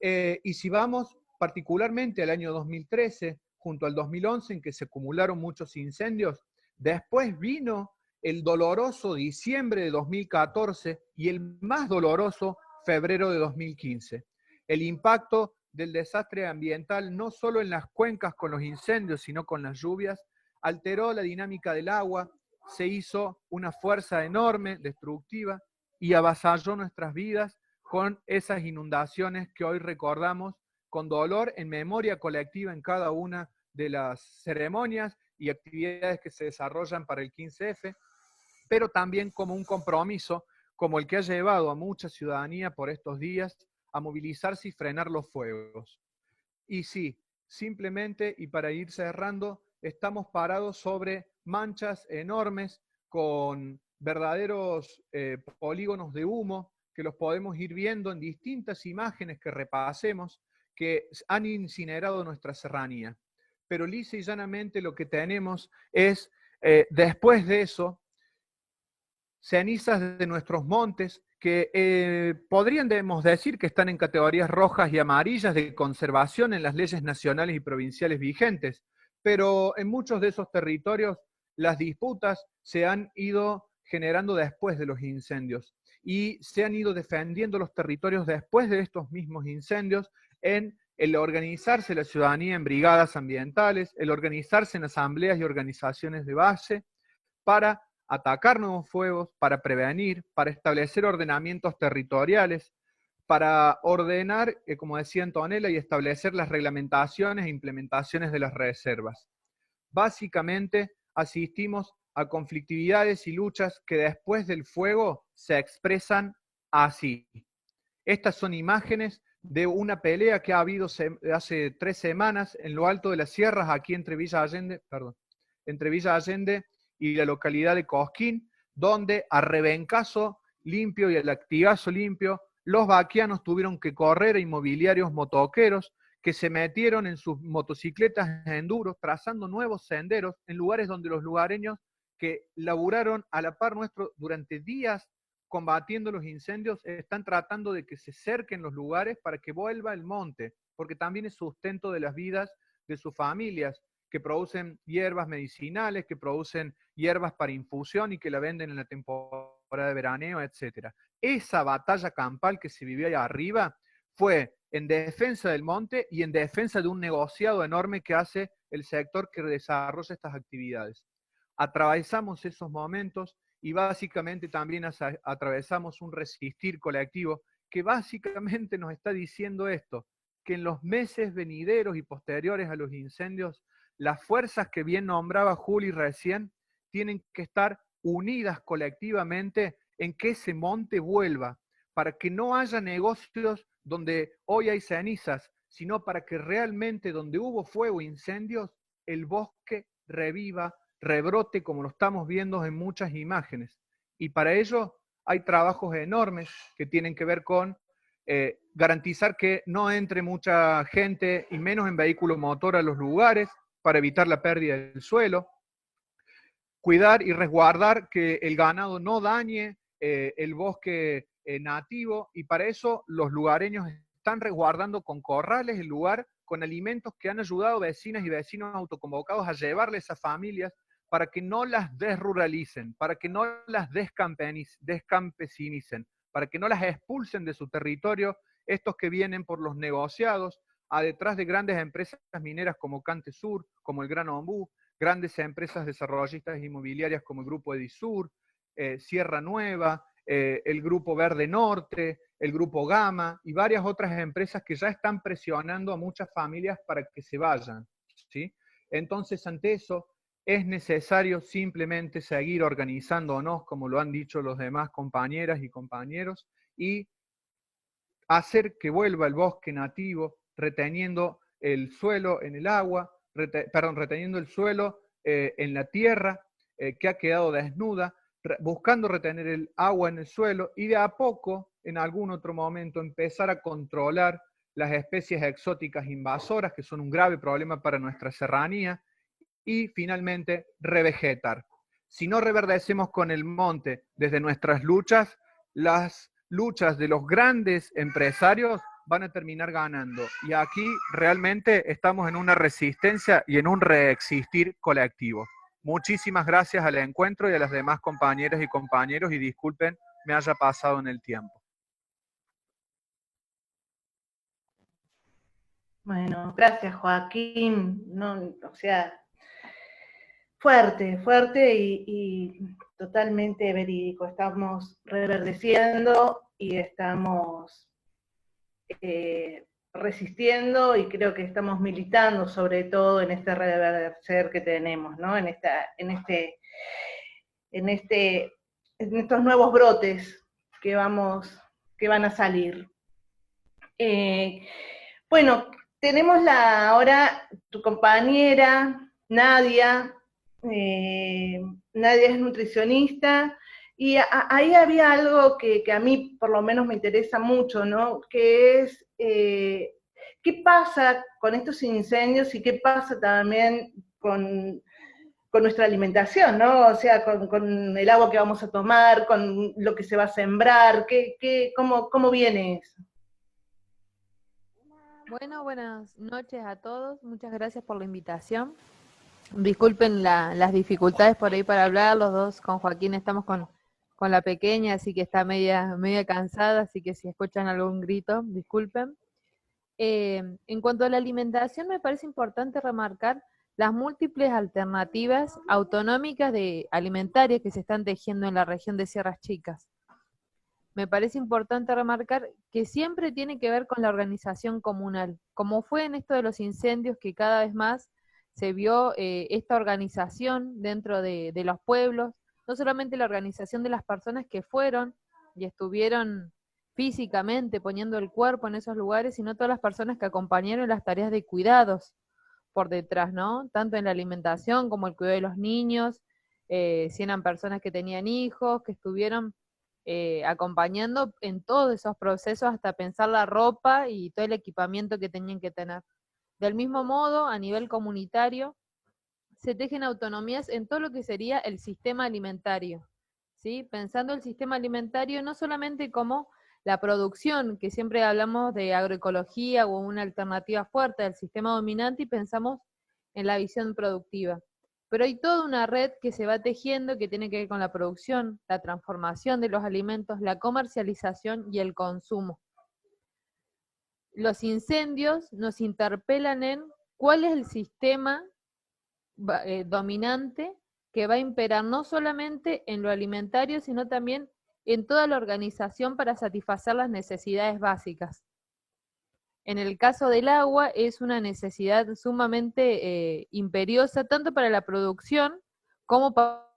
Y si vamos particularmente al año 2013, junto al 2011, en que se acumularon muchos incendios, después vino el doloroso diciembre de 2014 y el más doloroso febrero de 2015. El impacto del desastre ambiental, no solo en las cuencas con los incendios, sino con las lluvias, alteró la dinámica del agua, se hizo una fuerza enorme, destructiva, y avasalló nuestras vidas con esas inundaciones que hoy recordamos con dolor, en memoria colectiva en cada una de las ceremonias y actividades que se desarrollan para el 15F, pero también como un compromiso, como el que ha llevado a mucha ciudadanía por estos días a movilizarse y frenar los fuegos. Y sí, simplemente, y para ir cerrando, estamos parados sobre manchas enormes con verdaderos polígonos de humo que los podemos ir viendo en distintas imágenes que repasemos, que han incinerado nuestra serranía. Pero lisa y llanamente lo que tenemos es, después de eso, cenizas de nuestros montes que podríamos decir que están en categorías rojas y amarillas de conservación en las leyes nacionales y provinciales vigentes, pero en muchos de esos territorios las disputas se han ido generando después de los incendios y se han ido defendiendo los territorios después de estos mismos incendios en el organizarse la ciudadanía en brigadas ambientales, el organizarse en asambleas y organizaciones de base para atacar nuevos fuegos, para prevenir, para establecer ordenamientos territoriales, para ordenar, como decía Antonella, y establecer las reglamentaciones e implementaciones de las reservas. Básicamente, asistimos a conflictividades y luchas que después del fuego se expresan así. Estas son imágenes de una pelea que ha habido hace 3 semanas en lo alto de las sierras, aquí entre Villa Allende y la localidad de Cosquín, donde a rebencazo limpio y al latigazo limpio, los vaquianos tuvieron que correr a inmobiliarios motoqueros que se metieron en sus motocicletas enduro, trazando nuevos senderos en lugares donde los lugareños que laburaron a la par nuestro durante días combatiendo los incendios están tratando de que se cerquen los lugares para que vuelva el monte, porque también es sustento de las vidas de sus familias, que producen hierbas medicinales, que producen hierbas para infusión y que la venden en la temporada de veraneo, etc. Esa batalla campal que se vivió ahí arriba fue en defensa del monte y en defensa de un negociado enorme que hace el sector que desarrolla estas actividades. Atravesamos esos momentos y básicamente también atravesamos un resistir colectivo que básicamente nos está diciendo esto, que en los meses venideros y posteriores a los incendios, las fuerzas que bien nombraba Juli recién tienen que estar unidas colectivamente en que ese monte vuelva, para que no haya negocios donde hoy hay cenizas, sino para que realmente donde hubo fuego e incendios, el bosque reviva, rebrote, como lo estamos viendo en muchas imágenes. Y para ello hay trabajos enormes que tienen que ver con garantizar que no entre mucha gente y menos en vehículo motor a los lugares para evitar la pérdida del suelo, cuidar y resguardar que el ganado no dañe el bosque nativo, y para eso los lugareños están resguardando con corrales el lugar, con alimentos que han ayudado vecinas y vecinos autoconvocados a llevarles a familias para que no las desruralicen, para que no las descampesinicen, para que no las expulsen de su territorio estos que vienen por los negociados a detrás de grandes empresas mineras como Cante Sur, como el Gran Ombú, grandes empresas desarrollistas inmobiliarias como el Grupo Edisur, Sierra Nueva, el Grupo Verde Norte, el Grupo Gama y varias otras empresas que ya están presionando a muchas familias para que se vayan, ¿sí? Entonces, ante eso, es necesario simplemente seguir organizándonos, como lo han dicho los demás compañeras y compañeros, y hacer que vuelva el bosque nativo, reteniendo el suelo en el agua, reteniendo el suelo en la tierra que ha quedado desnuda, buscando retener el agua en el suelo y de a poco, en algún otro momento, empezar a controlar las especies exóticas invasoras, que son un grave problema para nuestra serranía, y finalmente revegetar. Si no reverdecemos con el monte desde nuestras luchas, las luchas de los grandes empresarios van a terminar ganando. Y aquí realmente estamos en una resistencia y en un reexistir colectivo. Muchísimas gracias al encuentro y a las demás compañeras y compañeros, y disculpen me haya pasado en el tiempo. Bueno, gracias Joaquín. No, o sea, fuerte, fuerte y totalmente verídico. Estamos reverdeciendo y estamos resistiendo, y creo que estamos militando sobre todo en este reverdecer que tenemos, ¿no? En estos nuevos brotes que van a salir. Bueno, tenemos ahora tu compañera, Nadia. Nadia es nutricionista, y ahí había algo que a mí por lo menos me interesa mucho, ¿no? Que es, ¿qué pasa con estos incendios y qué pasa también con nuestra alimentación, ¿no? O sea, con el agua que vamos a tomar, con lo que se va a sembrar, ¿cómo viene eso? Bueno, buenas noches a todos. Muchas gracias por la invitación. Disculpen las dificultades por ahí para hablar. Los dos con Joaquín estamos con la pequeña, así que está media cansada, así que si escuchan algún grito, disculpen. En cuanto a la alimentación, me parece importante remarcar las múltiples alternativas autonómicas alimentarias que se están tejiendo en la región de Sierras Chicas. Me parece importante remarcar que siempre tiene que ver con la organización comunal, como fue en esto de los incendios, que cada vez más se vio esta organización dentro de los pueblos, no solamente la organización de las personas que fueron y estuvieron físicamente poniendo el cuerpo en esos lugares, sino todas las personas que acompañaron las tareas de cuidados por detrás, ¿no? Tanto en la alimentación como el cuidado de los niños, si eran personas que tenían hijos, que estuvieron acompañando en todos esos procesos hasta pensar la ropa y todo el equipamiento que tenían que tener. Del mismo modo, a nivel comunitario, se tejen autonomías en todo lo que sería el sistema alimentario, ¿sí? Pensando el sistema alimentario no solamente como la producción, que siempre hablamos de agroecología o una alternativa fuerte del sistema dominante y pensamos en la visión productiva. Pero hay toda una red que se va tejiendo que tiene que ver con la producción, la transformación de los alimentos, la comercialización y el consumo. Los incendios nos interpelan en cuál es el sistema dominante que va a imperar no solamente en lo alimentario, sino también en toda la organización para satisfacer las necesidades básicas. En el caso del agua es una necesidad sumamente imperiosa, tanto para la producción como para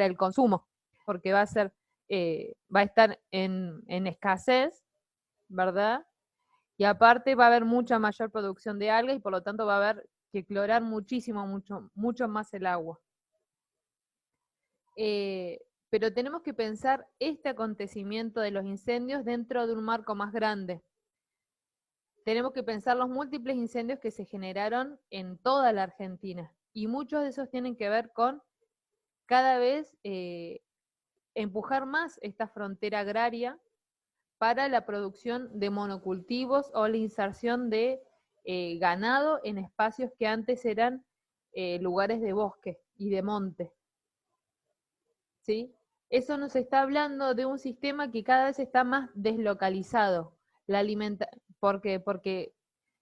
el consumo, porque va a estar en escasez, ¿verdad? Y aparte va a haber mucha mayor producción de algas y por lo tanto va a haber que clorar mucho más el agua. pero tenemos que pensar este acontecimiento de los incendios dentro de un marco más grande. Tenemos que pensar los múltiples incendios que se generaron en toda la Argentina, y muchos de esos tienen que ver con cada vez empujar más esta frontera agraria para la producción de monocultivos o la inserción de ganado en espacios que antes eran lugares de bosque y de monte. ¿Sí? Eso nos está hablando de un sistema que cada vez está más deslocalizado. Porque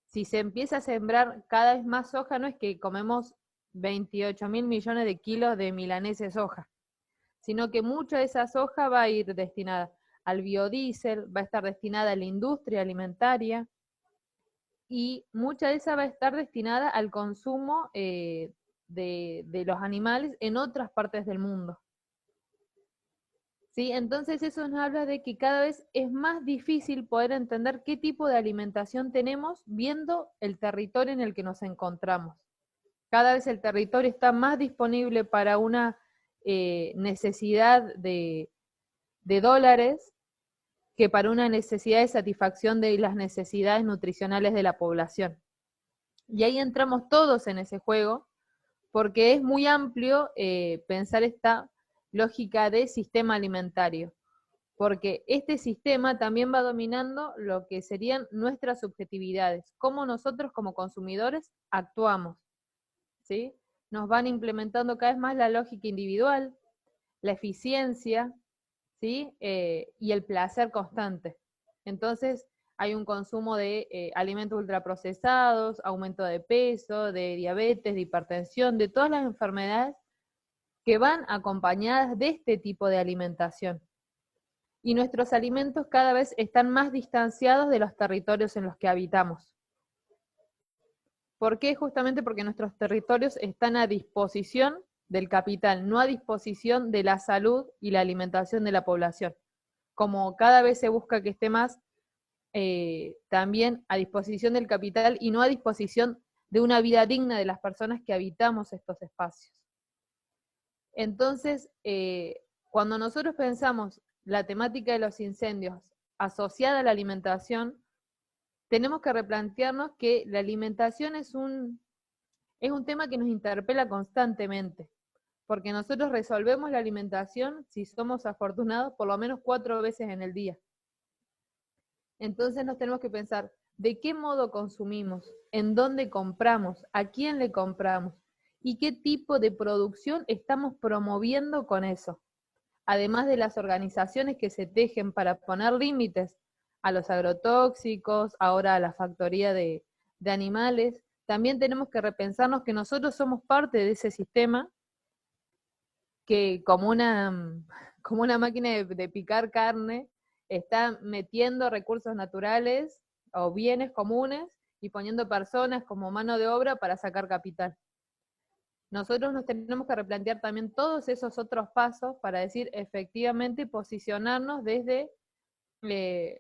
si se empieza a sembrar cada vez más soja, no es que comemos 28.000 millones de kilos de milanesa de soja, sino que mucha de esa soja va a ir destinada al biodiesel, va a estar destinada a la industria alimentaria, y mucha de esa va a estar destinada al consumo de los animales en otras partes del mundo. ¿Sí? Entonces eso nos habla de que cada vez es más difícil poder entender qué tipo de alimentación tenemos viendo el territorio en el que nos encontramos. Cada vez el territorio está más disponible para una necesidad de dólares que para una necesidad de satisfacción de las necesidades nutricionales de la población. Y ahí entramos todos en ese juego, porque es muy amplio pensar esta lógica de sistema alimentario, porque este sistema también va dominando lo que serían nuestras subjetividades, cómo nosotros como consumidores actuamos, ¿sí? Nos van implementando cada vez más la lógica individual, la eficiencia, ¿sí? Y el placer constante. Entonces hay un consumo de alimentos ultraprocesados, aumento de peso, de diabetes, de hipertensión, de todas las enfermedades que van acompañadas de este tipo de alimentación. Y nuestros alimentos cada vez están más distanciados de los territorios en los que habitamos. ¿Por qué? Justamente porque nuestros territorios están a disposición del capital, no a disposición de la salud y la alimentación de la población. Como cada vez se busca que esté más también a disposición del capital y no a disposición de una vida digna de las personas que habitamos estos espacios. Entonces, cuando nosotros pensamos la temática de los incendios asociada a la alimentación, tenemos que replantearnos que la alimentación es un tema que nos interpela constantemente, porque nosotros resolvemos la alimentación, si somos afortunados, por lo menos 4 veces en el día. Entonces nos tenemos que pensar, ¿de qué modo consumimos? ¿En dónde compramos? ¿A quién le compramos? ¿Y qué tipo de producción estamos promoviendo con eso? Además de las organizaciones que se tejen para poner límites a los agrotóxicos, ahora a la factoría de animales, también tenemos que repensarnos que nosotros somos parte de ese sistema que como una máquina de picar carne está metiendo recursos naturales o bienes comunes y poniendo personas como mano de obra para sacar capital. Nosotros nos tenemos que replantear también todos esos otros pasos para decir efectivamente posicionarnos desde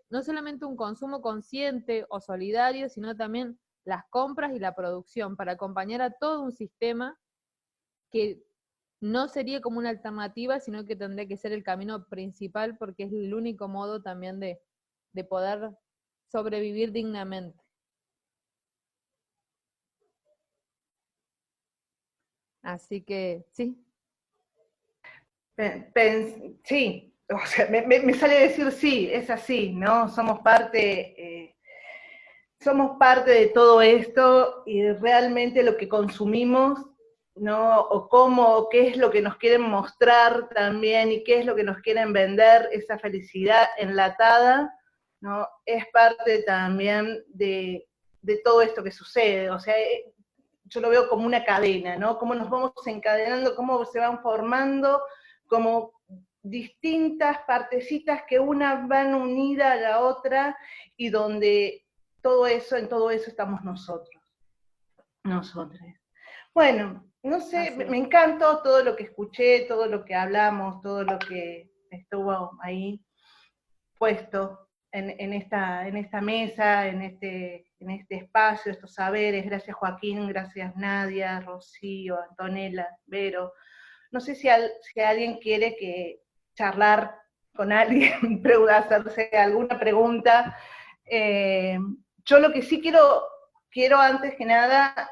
no solamente un consumo consciente o solidario, sino también las compras y la producción para acompañar a todo un sistema que no sería como una alternativa, sino que tendría que ser el camino principal porque es el único modo también de poder sobrevivir dignamente. Así que, sí. Sí, o sea, me sale decir sí, es así, ¿no? Somos parte de todo esto y realmente lo que consumimos, ¿no? O qué es lo que nos quieren mostrar también y qué es lo que nos quieren vender, esa felicidad enlatada, ¿no? Es parte también de todo esto que sucede, o sea, yo lo veo como una cadena, ¿no? Cómo nos vamos encadenando, cómo se van formando como distintas partecitas que una van unida a la otra y donde en todo eso estamos nosotros. Bueno, no sé, me encantó todo lo que escuché, todo lo que hablamos, todo lo que estuvo ahí puesto en esta mesa, en este espacio, estos saberes. Gracias Joaquín, gracias Nadia, Rocío, Antonella, Vero. No sé si alguien quiere que charlar con alguien, hacerse alguna pregunta. Yo lo que sí quiero antes que nada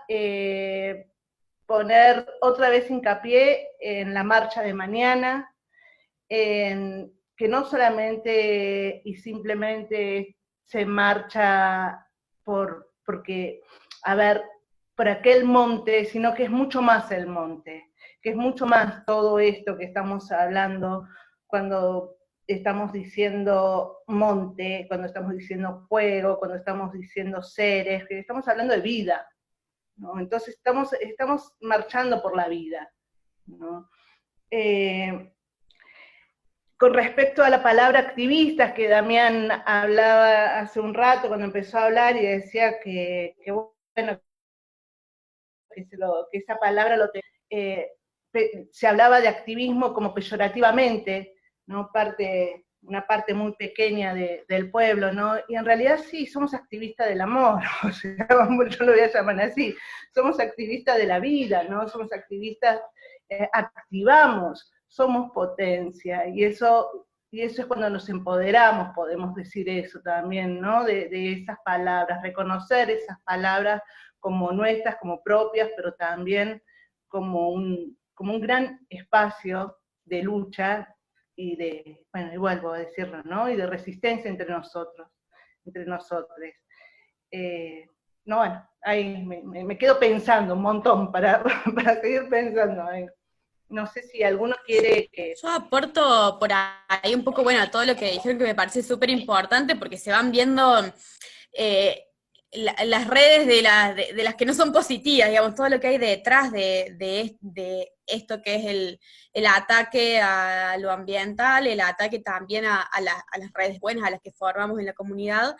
poner otra vez hincapié en la marcha de mañana, en que no solamente y simplemente se marcha porque, a ver, por aquel monte, sino que es mucho más el monte, que es mucho más todo esto que estamos hablando cuando estamos diciendo monte, cuando estamos diciendo fuego, cuando estamos diciendo seres, que estamos hablando de vida, ¿no? Entonces estamos marchando por la vida, ¿no? Con respecto a la palabra activistas, que Damián hablaba hace un rato cuando empezó a hablar y decía que bueno, que esa palabra se hablaba de activismo como peyorativamente, ¿no? Una parte muy pequeña del pueblo, ¿no? Y en realidad sí, somos activistas del amor, o sea, yo lo voy a llamar así, somos activistas de la vida, ¿no? Somos activistas, activamos, somos potencia, y eso es cuando nos empoderamos, podemos decir eso también, ¿no? De esas palabras, reconocer esas palabras como nuestras, como propias, pero también como un gran espacio de lucha y de, bueno, y vuelvo a decirlo, ¿no? Y de resistencia entre nosotros, entre nosotres. No, bueno, ahí me quedo pensando un montón para seguir pensando ahí. No sé si alguno quiere que... Yo aporto por ahí un poco, bueno, a todo lo que dijeron, que me parece súper importante, porque se van viendo las redes de las que no son positivas, digamos, todo lo que hay detrás de esto que es el ataque a lo ambiental, el ataque también a las redes buenas, a las que formamos en la comunidad,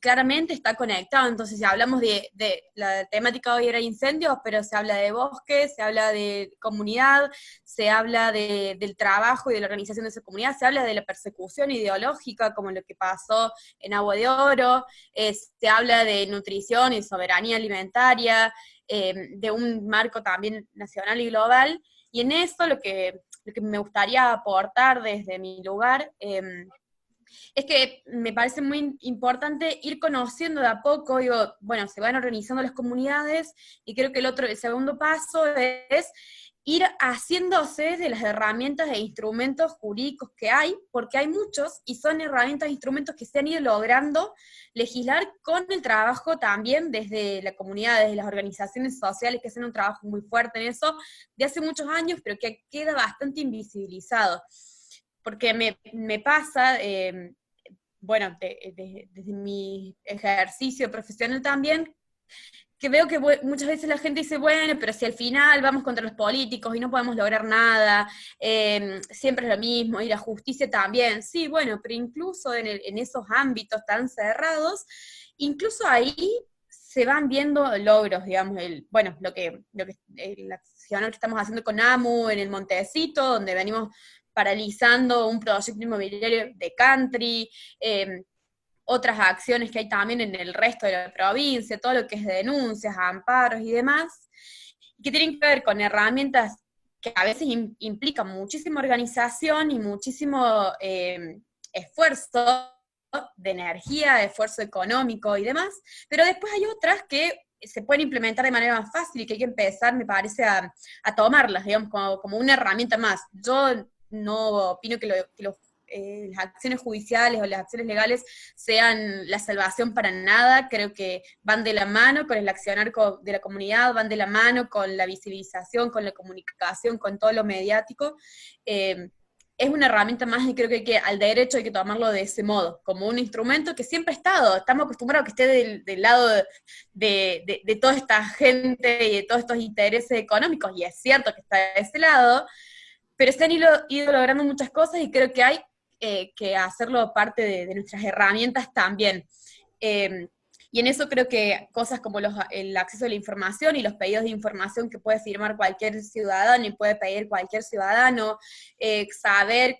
claramente está conectado. Entonces, si hablamos de la temática hoy era incendios, pero se habla de bosque, se habla de comunidad, se habla del trabajo y de la organización de esa comunidad, se habla de la persecución ideológica, como lo que pasó en Agua de Oro, se habla de nutrición y soberanía alimentaria, de un marco también nacional y global, y en eso lo que me gustaría aportar desde mi lugar es que me parece muy importante ir conociendo de a poco, digo, bueno, se van organizando las comunidades, y creo que el segundo paso es ir haciéndose de las herramientas e instrumentos jurídicos que hay, porque hay muchos, y son herramientas e instrumentos que se han ido logrando legislar con el trabajo también desde la comunidad, desde las organizaciones sociales, que hacen un trabajo muy fuerte en eso, de hace muchos años, pero que queda bastante invisibilizado. Porque me pasa, bueno, desde mi ejercicio profesional también, que veo que muchas veces la gente dice, bueno, pero si al final vamos contra los políticos y no podemos lograr nada, siempre es lo mismo, y la justicia también, sí, bueno, pero incluso en esos ámbitos tan cerrados, incluso ahí se van viendo logros, digamos, el accionar que estamos haciendo con AMU en el Montecito, donde venimos paralizando un proyecto inmobiliario de country, otras acciones que hay también en el resto de la provincia, todo lo que es de denuncias, amparos y demás, que tienen que ver con herramientas que a veces implican muchísima organización y muchísimo esfuerzo de energía, de esfuerzo económico y demás, pero después hay otras que se pueden implementar de manera más fácil y que hay que empezar, me parece, a tomarlas, digamos, como una herramienta más. Yo no opino que las acciones judiciales o las acciones legales sean la salvación para nada, creo que van de la mano con el accionar de la comunidad, van de la mano con la visibilización, con la comunicación, con todo lo mediático. Es una herramienta más, y creo que al derecho hay que tomarlo de ese modo, como un instrumento que siempre ha estado, estamos acostumbrados a que esté del lado de toda esta gente y de todos estos intereses económicos, y es cierto que está de ese lado, pero se han ido logrando muchas cosas, y creo que hay que hacerlo parte de nuestras herramientas también. Y en eso creo que cosas como el acceso a la información y los pedidos de información que puede firmar cualquier ciudadano y puede pedir cualquier ciudadano, saber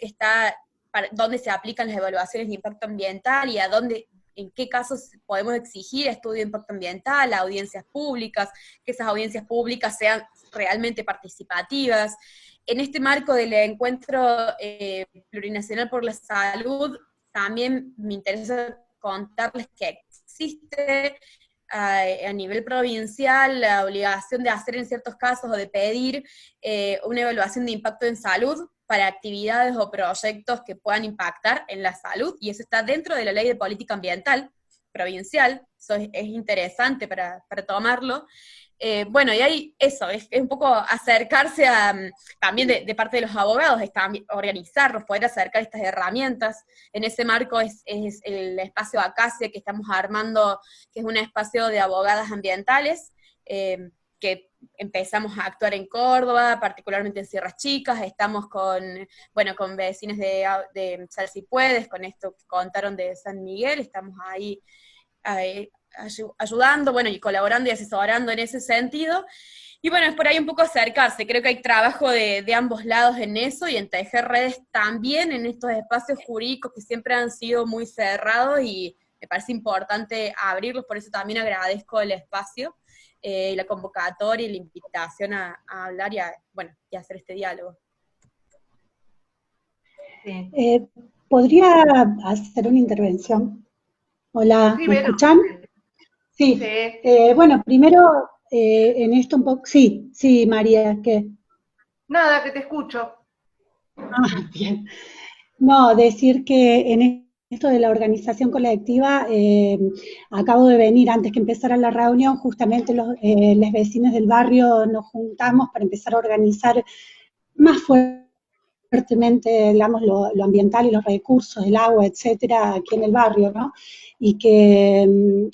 dónde se aplican las evaluaciones de impacto ambiental y a dónde en qué casos podemos exigir estudio de impacto ambiental, audiencias públicas, que esas audiencias públicas sean realmente participativas. En este marco del encuentro plurinacional por la salud, también me interesa contarles que existe a nivel provincial la obligación de hacer en ciertos casos o de pedir una evaluación de impacto en salud para actividades o proyectos que puedan impactar en la salud, y eso está dentro de la Ley de Política Ambiental provincial. Eso es interesante para tomarlo. Bueno, y ahí eso, es un poco acercarse a, también de parte de los abogados, es organizarlos, poder acercar estas herramientas. En ese marco es el espacio Acacia que estamos armando, que es un espacio de abogadas ambientales, que empezamos a actuar en Córdoba, particularmente en Sierras Chicas. Estamos con vecinos de Sal Si Puedes, con esto que contaron de San Miguel, estamos ahí ayudando, bueno, y colaborando y asesorando en ese sentido. Y bueno, es por ahí un poco acercarse. Creo que hay trabajo de ambos lados en eso, y en tejer redes también en estos espacios jurídicos que siempre han sido muy cerrados, y me parece importante abrirlos. Por eso también agradezco el espacio, la convocatoria y la invitación a hablar y a hacer este diálogo. Sí. ¿Podría hacer una intervención? Hola, Sí, ¿me Vero. escuchan? Sí. Sí. Bueno, primero, en esto un poco, sí, María, ¿qué? Nada, que te escucho. Ah, bien. No, decir que en esto de la organización colectiva, acabo de venir, antes que empezara la reunión, justamente los vecinos del barrio nos juntamos para empezar a organizar más fuertemente, digamos, lo ambiental y los recursos, el agua, etcétera, aquí en el barrio, ¿no? Y que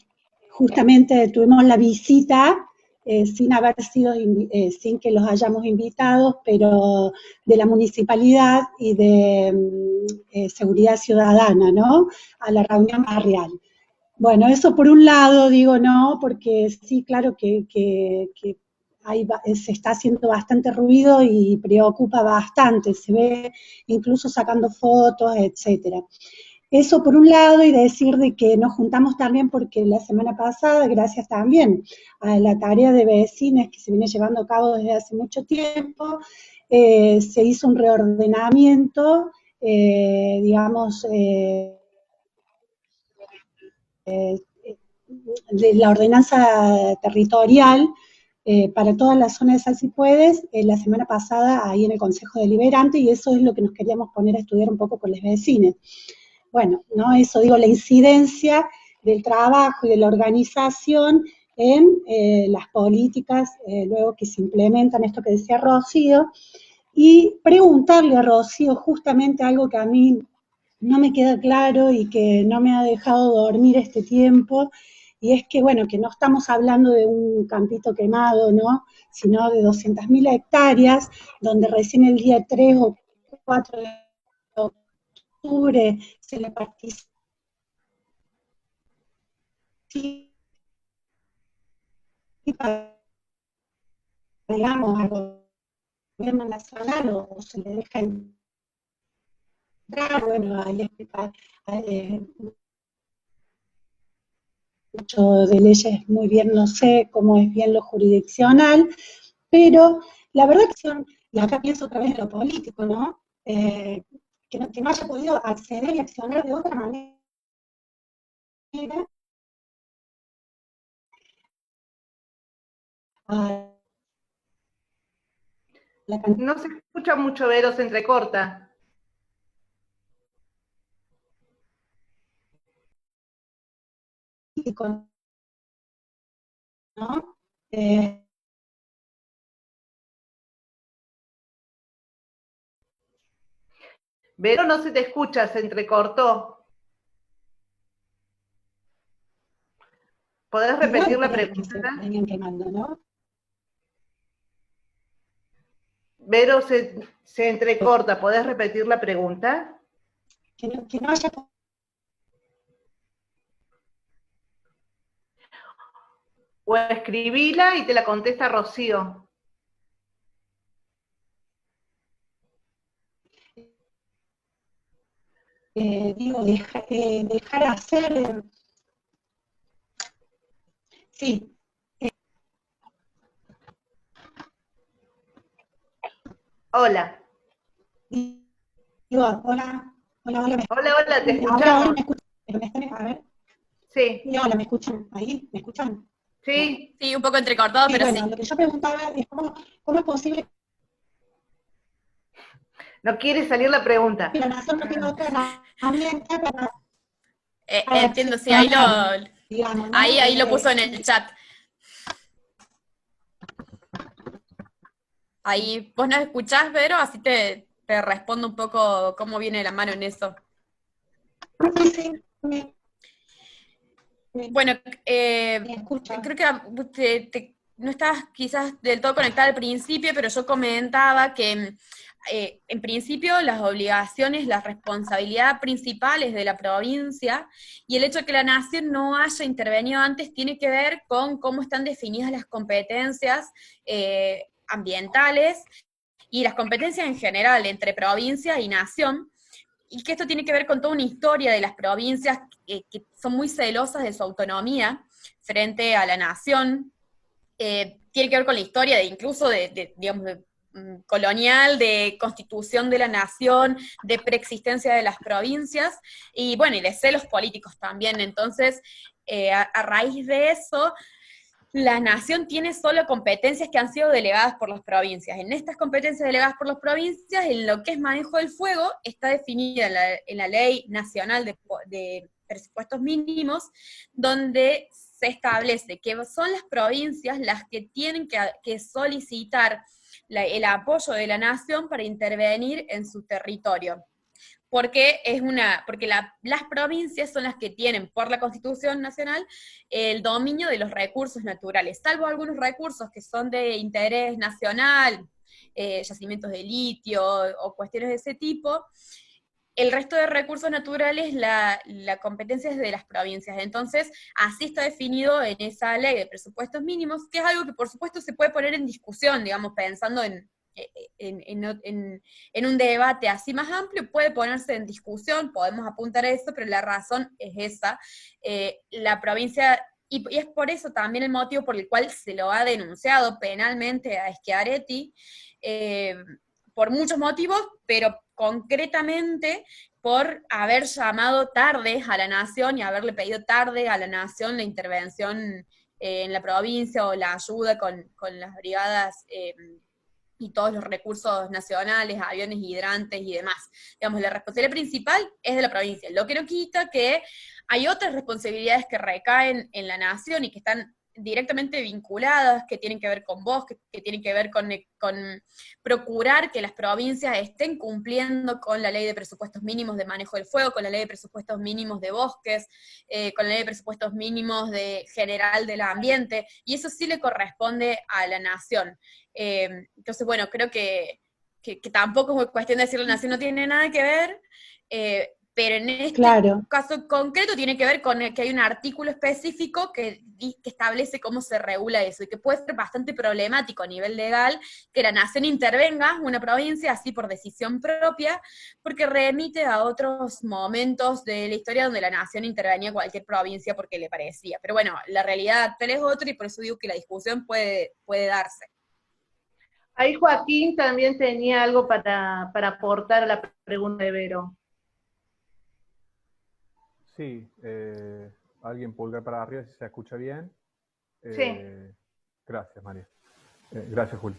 justamente tuvimos la visita, sin haber sido, sin que los hayamos invitado, pero de la municipalidad y de seguridad ciudadana, ¿no? A la reunión barrial. Bueno, eso por un lado digo no, porque sí, claro que se está haciendo bastante ruido y preocupa bastante, se ve incluso sacando fotos, etcétera. Eso por un lado, y decir de que nos juntamos también porque la semana pasada, gracias también a la tarea de vecinos que se viene llevando a cabo desde hace mucho tiempo, se hizo un reordenamiento, digamos, de la ordenanza territorial para toda la zona de Sal Si Puedes, la semana pasada ahí en el Consejo Deliberante, y eso es lo que nos queríamos poner a estudiar un poco con los vecinos. Bueno, ¿no? Eso digo, la incidencia del trabajo y de la organización en las políticas luego que se implementan, esto que decía Rocío, y preguntarle a Rocío justamente algo que a mí no me queda claro y que no me ha dejado dormir este tiempo, y es que, bueno, que no estamos hablando de un campito quemado, ¿no?, sino de 200.000 hectáreas, donde recién el día 3 o 4 de octubre se le participa, digamos, al gobierno nacional, o se le deja entrar, bueno, ahí explica mucho de leyes, muy bien no sé cómo es bien lo jurisdiccional, pero la verdad que, y acá pienso otra vez en lo político, ¿no? Que no haya podido acceder y accionar de otra manera a la cantidad. No se escucha mucho, Vero, se entrecorta. ¿No? Vero, no se te escucha, se entrecortó. ¿Podés repetir la pregunta? Venían quemando, ¿no? Vero, se entrecorta, ¿podés repetir la pregunta? Que no haya... O escribila y te la contesta Rocío. Digo, dejar hacer Sí. Hola. Digo, hola, hola, hola. Hola, hola, te Ahora escuchamos. me escuchan, pero me están, a ver. Sí, Sí, hola, ¿me escuchan? ¿Ahí? ¿Me escuchan? sí. Sí, un poco entrecortado, Sí, pero bueno, sí. lo que yo preguntaba es cómo es posible No quiere salir la pregunta. que la nación no tenga otra herramienta para Entiendo, sí, ahí accionar, digamos, ¿no? ahí lo puso en el chat. Ahí, vos nos escuchás, Vero, así te respondo un poco cómo viene la mano en eso. Sí, sí, Bueno, me escucha. creo que no estabas quizás del todo conectada al principio, pero yo comentaba que en principio las obligaciones, la responsabilidad principal es de la provincia, y el hecho de que la nación no haya intervenido antes tiene que ver con cómo están definidas las competencias ambientales y las competencias en general entre provincia y nación, y que esto tiene que ver con toda una historia de las provincias que son muy celosas de su autonomía frente a la nación. Tiene que ver con la historia de incluso digamos, colonial, de constitución de la nación, de preexistencia de las provincias, y bueno, y de celos políticos también. Entonces, a raíz de eso, la nación tiene solo competencias que han sido delegadas por las provincias. En estas competencias delegadas por las provincias, en lo que es manejo del fuego, está definida en la Ley Nacional de Presupuestos Mínimos, donde se establece que son las provincias las que tienen que solicitar el apoyo de la nación para intervenir en su territorio. Porque las provincias son las que tienen, por la Constitución Nacional, el dominio de los recursos naturales, salvo algunos recursos que son de interés nacional, yacimientos de litio o cuestiones de ese tipo. El resto de recursos naturales, la competencia es de las provincias. Entonces, así está definido en esa ley de presupuestos mínimos, que es algo que por supuesto se puede poner en discusión, digamos, pensando en un debate así más amplio, puede ponerse en discusión, podemos apuntar a eso, pero la razón es esa. La provincia, y es por eso también el motivo por el cual se lo ha denunciado penalmente a Schiaretti, por muchos motivos, pero concretamente por haber llamado tarde a la nación y haberle pedido tarde a la nación la intervención en la provincia o la ayuda con las brigadas y todos los recursos nacionales, aviones hidrantes y demás. Digamos, la responsabilidad principal es de la provincia, lo que no quita que hay otras responsabilidades que recaen en la nación y que están directamente vinculadas, que tienen que ver con vos, que tienen que ver con procurar que las provincias estén cumpliendo con la ley de presupuestos mínimos de manejo del fuego, con la ley de presupuestos mínimos de bosques, con la ley de presupuestos mínimos general del ambiente, y eso sí le corresponde a la nación. Entonces, bueno, creo que tampoco es cuestión de decir la nación no tiene nada que ver, pero en este caso concreto tiene que ver con que hay un artículo específico que establece cómo se regula eso, y que puede ser bastante problemático a nivel legal que la nación intervenga, una provincia, así por decisión propia, porque remite a otros momentos de la historia donde la nación intervenía cualquier provincia porque le parecía. Pero bueno, la realidad actual es otra, y por eso digo que la discusión puede darse. Ahí Joaquín también tenía algo para aportar a la pregunta de Vero. Sí, alguien pulgar para arriba si se escucha bien. Sí. Gracias, María. Gracias, Juli.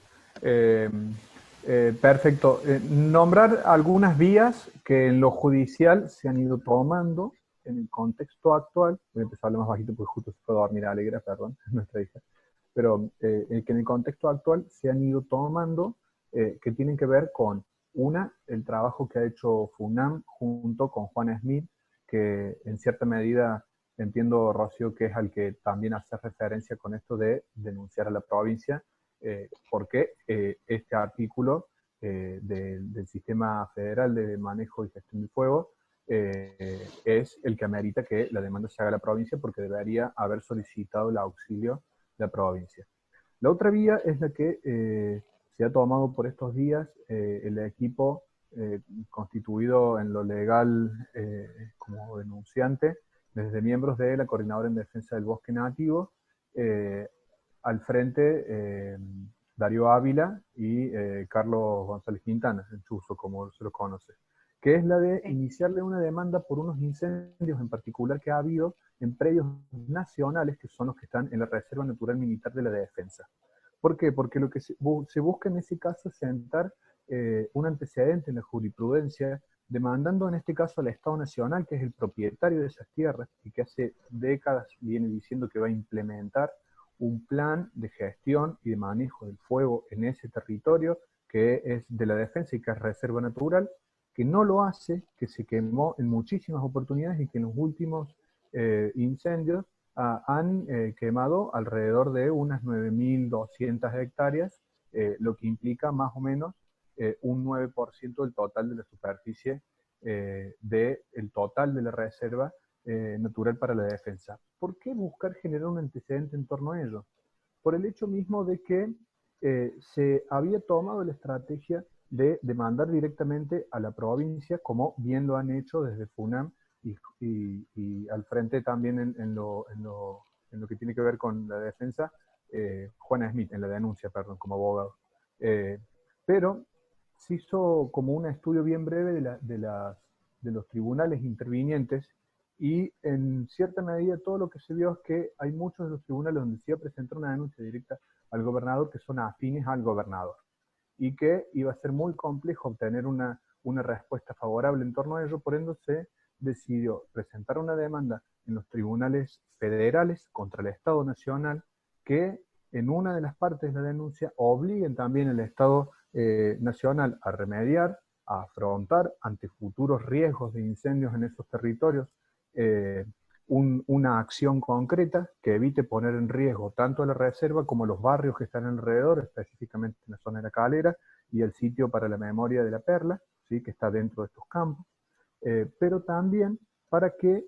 Perfecto. Nombrar algunas vías que en lo judicial se han ido tomando en el contexto actual. Voy a empezar a hablar más bajito porque justo se fue a dormir Alegra, perdón, nuestra hija. Pero que en el contexto actual se han ido tomando que tienen que ver con, una, el trabajo que ha hecho FUNAM junto con Juan Smith, que en cierta medida entiendo, Rocío, que es al que también hace referencia con esto de denunciar a la provincia, porque este artículo del Sistema Federal de Manejo y Gestión del Fuego es el que amerita que la demanda se haga a la provincia, porque debería haber solicitado el auxilio de la provincia. La otra vía es la que se ha tomado por estos días el equipo constituido en lo legal como denunciante, desde miembros de la Coordinadora en Defensa del Bosque Nativo al frente Darío Ávila y Carlos González Quintana, el Chuzo, como se lo conoce, que es la de iniciarle una demanda por unos incendios en particular que ha habido en predios nacionales, que son los que están en la Reserva Natural Militar de la Defensa. ¿Por qué? Porque lo que se busca en ese caso es sentar un antecedente en la jurisprudencia, demandando en este caso al Estado Nacional, que es el propietario de esas tierras y que hace décadas viene diciendo que va a implementar un plan de gestión y de manejo del fuego en ese territorio que es de la defensa y que es reserva natural, que no lo hace, que se quemó en muchísimas oportunidades y que en los últimos incendios han quemado alrededor de unas 9.200 hectáreas, lo que implica más o menos un 9% del total de la superficie del total de la reserva natural para la defensa. ¿Por qué buscar generar un antecedente en torno a ello? Por el hecho mismo de que se había tomado la estrategia de demandar directamente a la provincia, como bien lo han hecho desde FUNAM y al frente también en lo que tiene que ver con la defensa, Juana Smith, en la denuncia, perdón, como abogado. Pero se hizo como un estudio bien breve de los tribunales intervinientes, y en cierta medida todo lo que se vio es que hay muchos de los tribunales donde se iba a presentar una denuncia directa al gobernador que son afines al gobernador, y que iba a ser muy complejo obtener una respuesta favorable en torno a ello. Por ende se decidió presentar una demanda en los tribunales federales contra el Estado Nacional, que en una de las partes de la denuncia obliguen también al Estado Nacional a remediar, a afrontar ante futuros riesgos de incendios en esos territorios una acción concreta que evite poner en riesgo tanto la reserva como los barrios que están alrededor, específicamente en la zona de la Calera y el sitio para la memoria de la Perla, ¿sí?, que está dentro de estos campos, pero también para que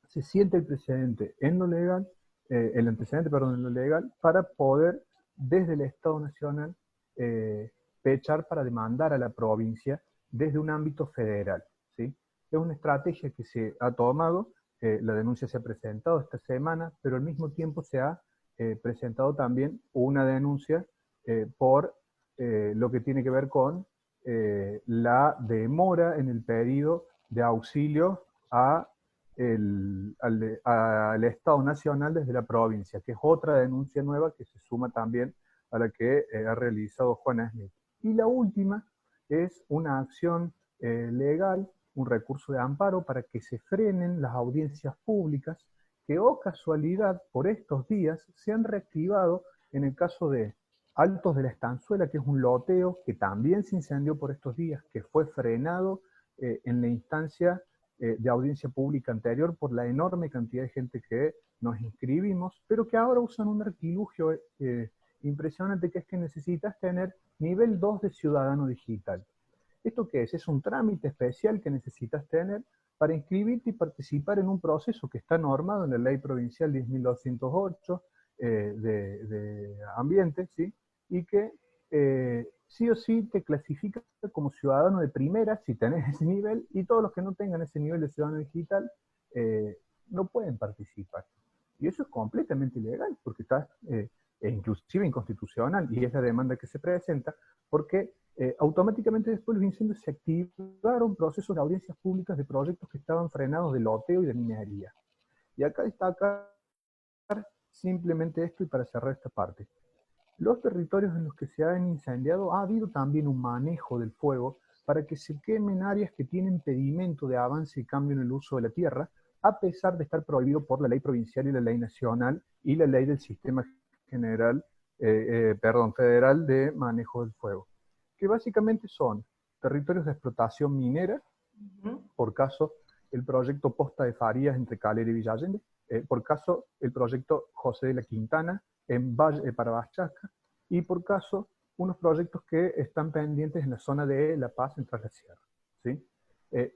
se siente el precedente en lo legal, el antecedente, perdón, en lo legal, para poder desde el Estado Nacional pechar para demandar a la provincia desde un ámbito federal, ¿sí? Es una estrategia que se ha tomado, la denuncia se ha presentado esta semana, pero al mismo tiempo se ha presentado también una denuncia por lo que tiene que ver con la demora en el pedido de auxilio al Estado Nacional desde la provincia, que es otra denuncia nueva que se suma también a la que ha realizado Juana Smith. Y la última es una acción legal, un recurso de amparo para que se frenen las audiencias públicas que, oh casualidad, por estos días se han reactivado en el caso de Altos de la Estanzuela, que es un loteo que también se incendió por estos días, que fue frenado en la instancia de audiencia pública anterior por la enorme cantidad de gente que nos inscribimos, pero que ahora usan un artilugio impresionante, que es que necesitas tener nivel 2 de ciudadano digital. ¿Esto qué es? Es un trámite especial que necesitas tener para inscribirte y participar en un proceso que está normado en la Ley Provincial 10.208 de Ambiente, ¿sí? Y que sí o sí te clasifica como ciudadano de primera si tenés ese nivel, y todos los que no tengan ese nivel de ciudadano digital no pueden participar. Y eso es completamente ilegal, porque está inclusive inconstitucional, y es la demanda que se presenta, porque automáticamente después los incendios se activaron procesos de audiencias públicas de proyectos que estaban frenados de loteo y de minería. Y acá destacar simplemente esto, y para cerrar esta parte. Los territorios en los que se han incendiado ha habido también un manejo del fuego para que se quemen áreas que tienen impedimento de avance y cambio en el uso de la tierra, a pesar de estar prohibido por la ley provincial y la ley nacional y la ley del sistema federal de manejo del fuego, que básicamente son territorios de explotación minera, por caso el proyecto Posta de Farías entre Calera y Villa Allende, por caso el proyecto José de la Quintana en Valle para Bachaca, y por caso unos proyectos que están pendientes en la zona de La Paz en Tras la Sierra, ¿sí?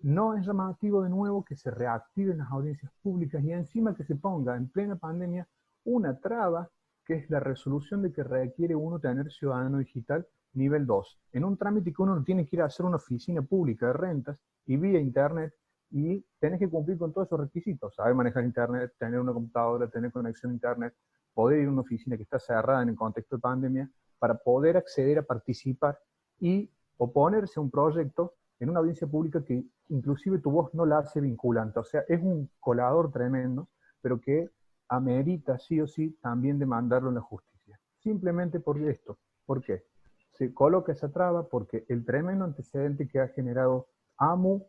No es llamativo de nuevo que se reactiven las audiencias públicas y encima que se ponga en plena pandemia una traba, que es la resolución de que requiere uno tener ciudadano digital nivel 2, en un trámite que uno no tiene que ir a hacer una oficina pública de rentas y vía internet, y tenés que cumplir con todos esos requisitos: saber manejar internet, tener una computadora, tener conexión a internet, poder ir a una oficina que está cerrada en el contexto de pandemia, para poder acceder a participar y oponerse a un proyecto en una audiencia pública que inclusive tu voz no la hace vinculante. O sea, es un colador tremendo, pero que amerita sí o sí también demandarlo en la justicia. Simplemente por esto. ¿Por qué? Se coloca esa traba porque el tremendo antecedente que ha generado AMU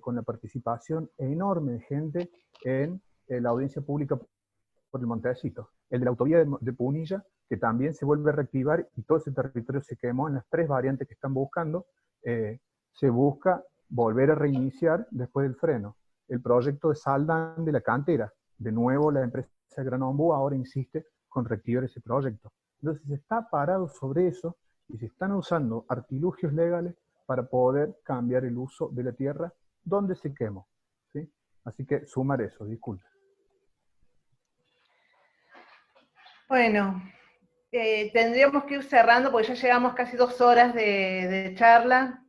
con la participación enorme de gente en la audiencia pública por el Montecito. El de la autovía de Punilla, que también se vuelve a reactivar y todo ese territorio se quemó en las 3 variantes que están buscando. Se busca volver a reiniciar después del freno. El proyecto de Saldán de la cantera, de nuevo la empresa Gran Ombú ahora insiste con reactivar ese proyecto. Entonces se está parado sobre eso y se están usando artilugios legales para poder cambiar el uso de la tierra donde se quemó, ¿sí? Así que sumar eso, disculpe. Bueno, tendríamos que ir cerrando porque ya llevamos casi 2 horas de charla.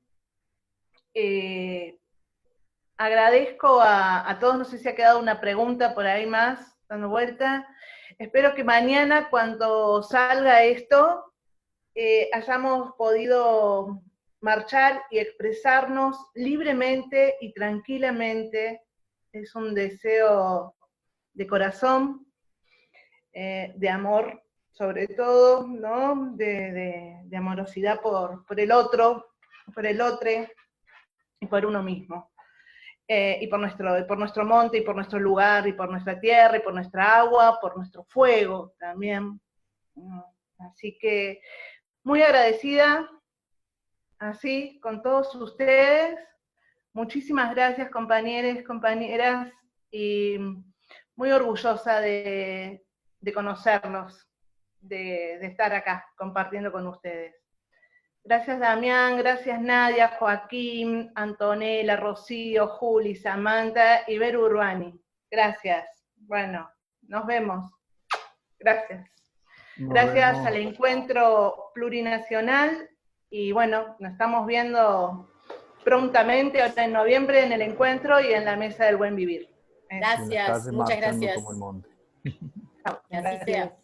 Agradezco a todos, no sé si ha quedado una pregunta por ahí más, dando vuelta. Espero que mañana, cuando salga esto, hayamos podido marchar y expresarnos libremente y tranquilamente. Es un deseo de corazón, de amor, sobre todo, ¿no? De amorosidad por el otro y por uno mismo. Y por nuestro monte, y por nuestro lugar, y por nuestra tierra, y por nuestra agua, por nuestro fuego también. Así que muy agradecida, así, con todos ustedes. Muchísimas gracias, compañeros, compañeras, y muy orgullosa de conocerlos, de estar acá compartiendo con ustedes. Gracias Damián, gracias Nadia, Joaquín, Antonella, Rocío, Juli, Samantha y Vero Urbani. Gracias. Bueno, nos vemos. Gracias. Gracias al encuentro plurinacional y bueno, nos estamos viendo prontamente, ahora en noviembre, en el encuentro y en la Mesa del Buen Vivir. Gracias, muchas gracias. Como el monte. Que así sea.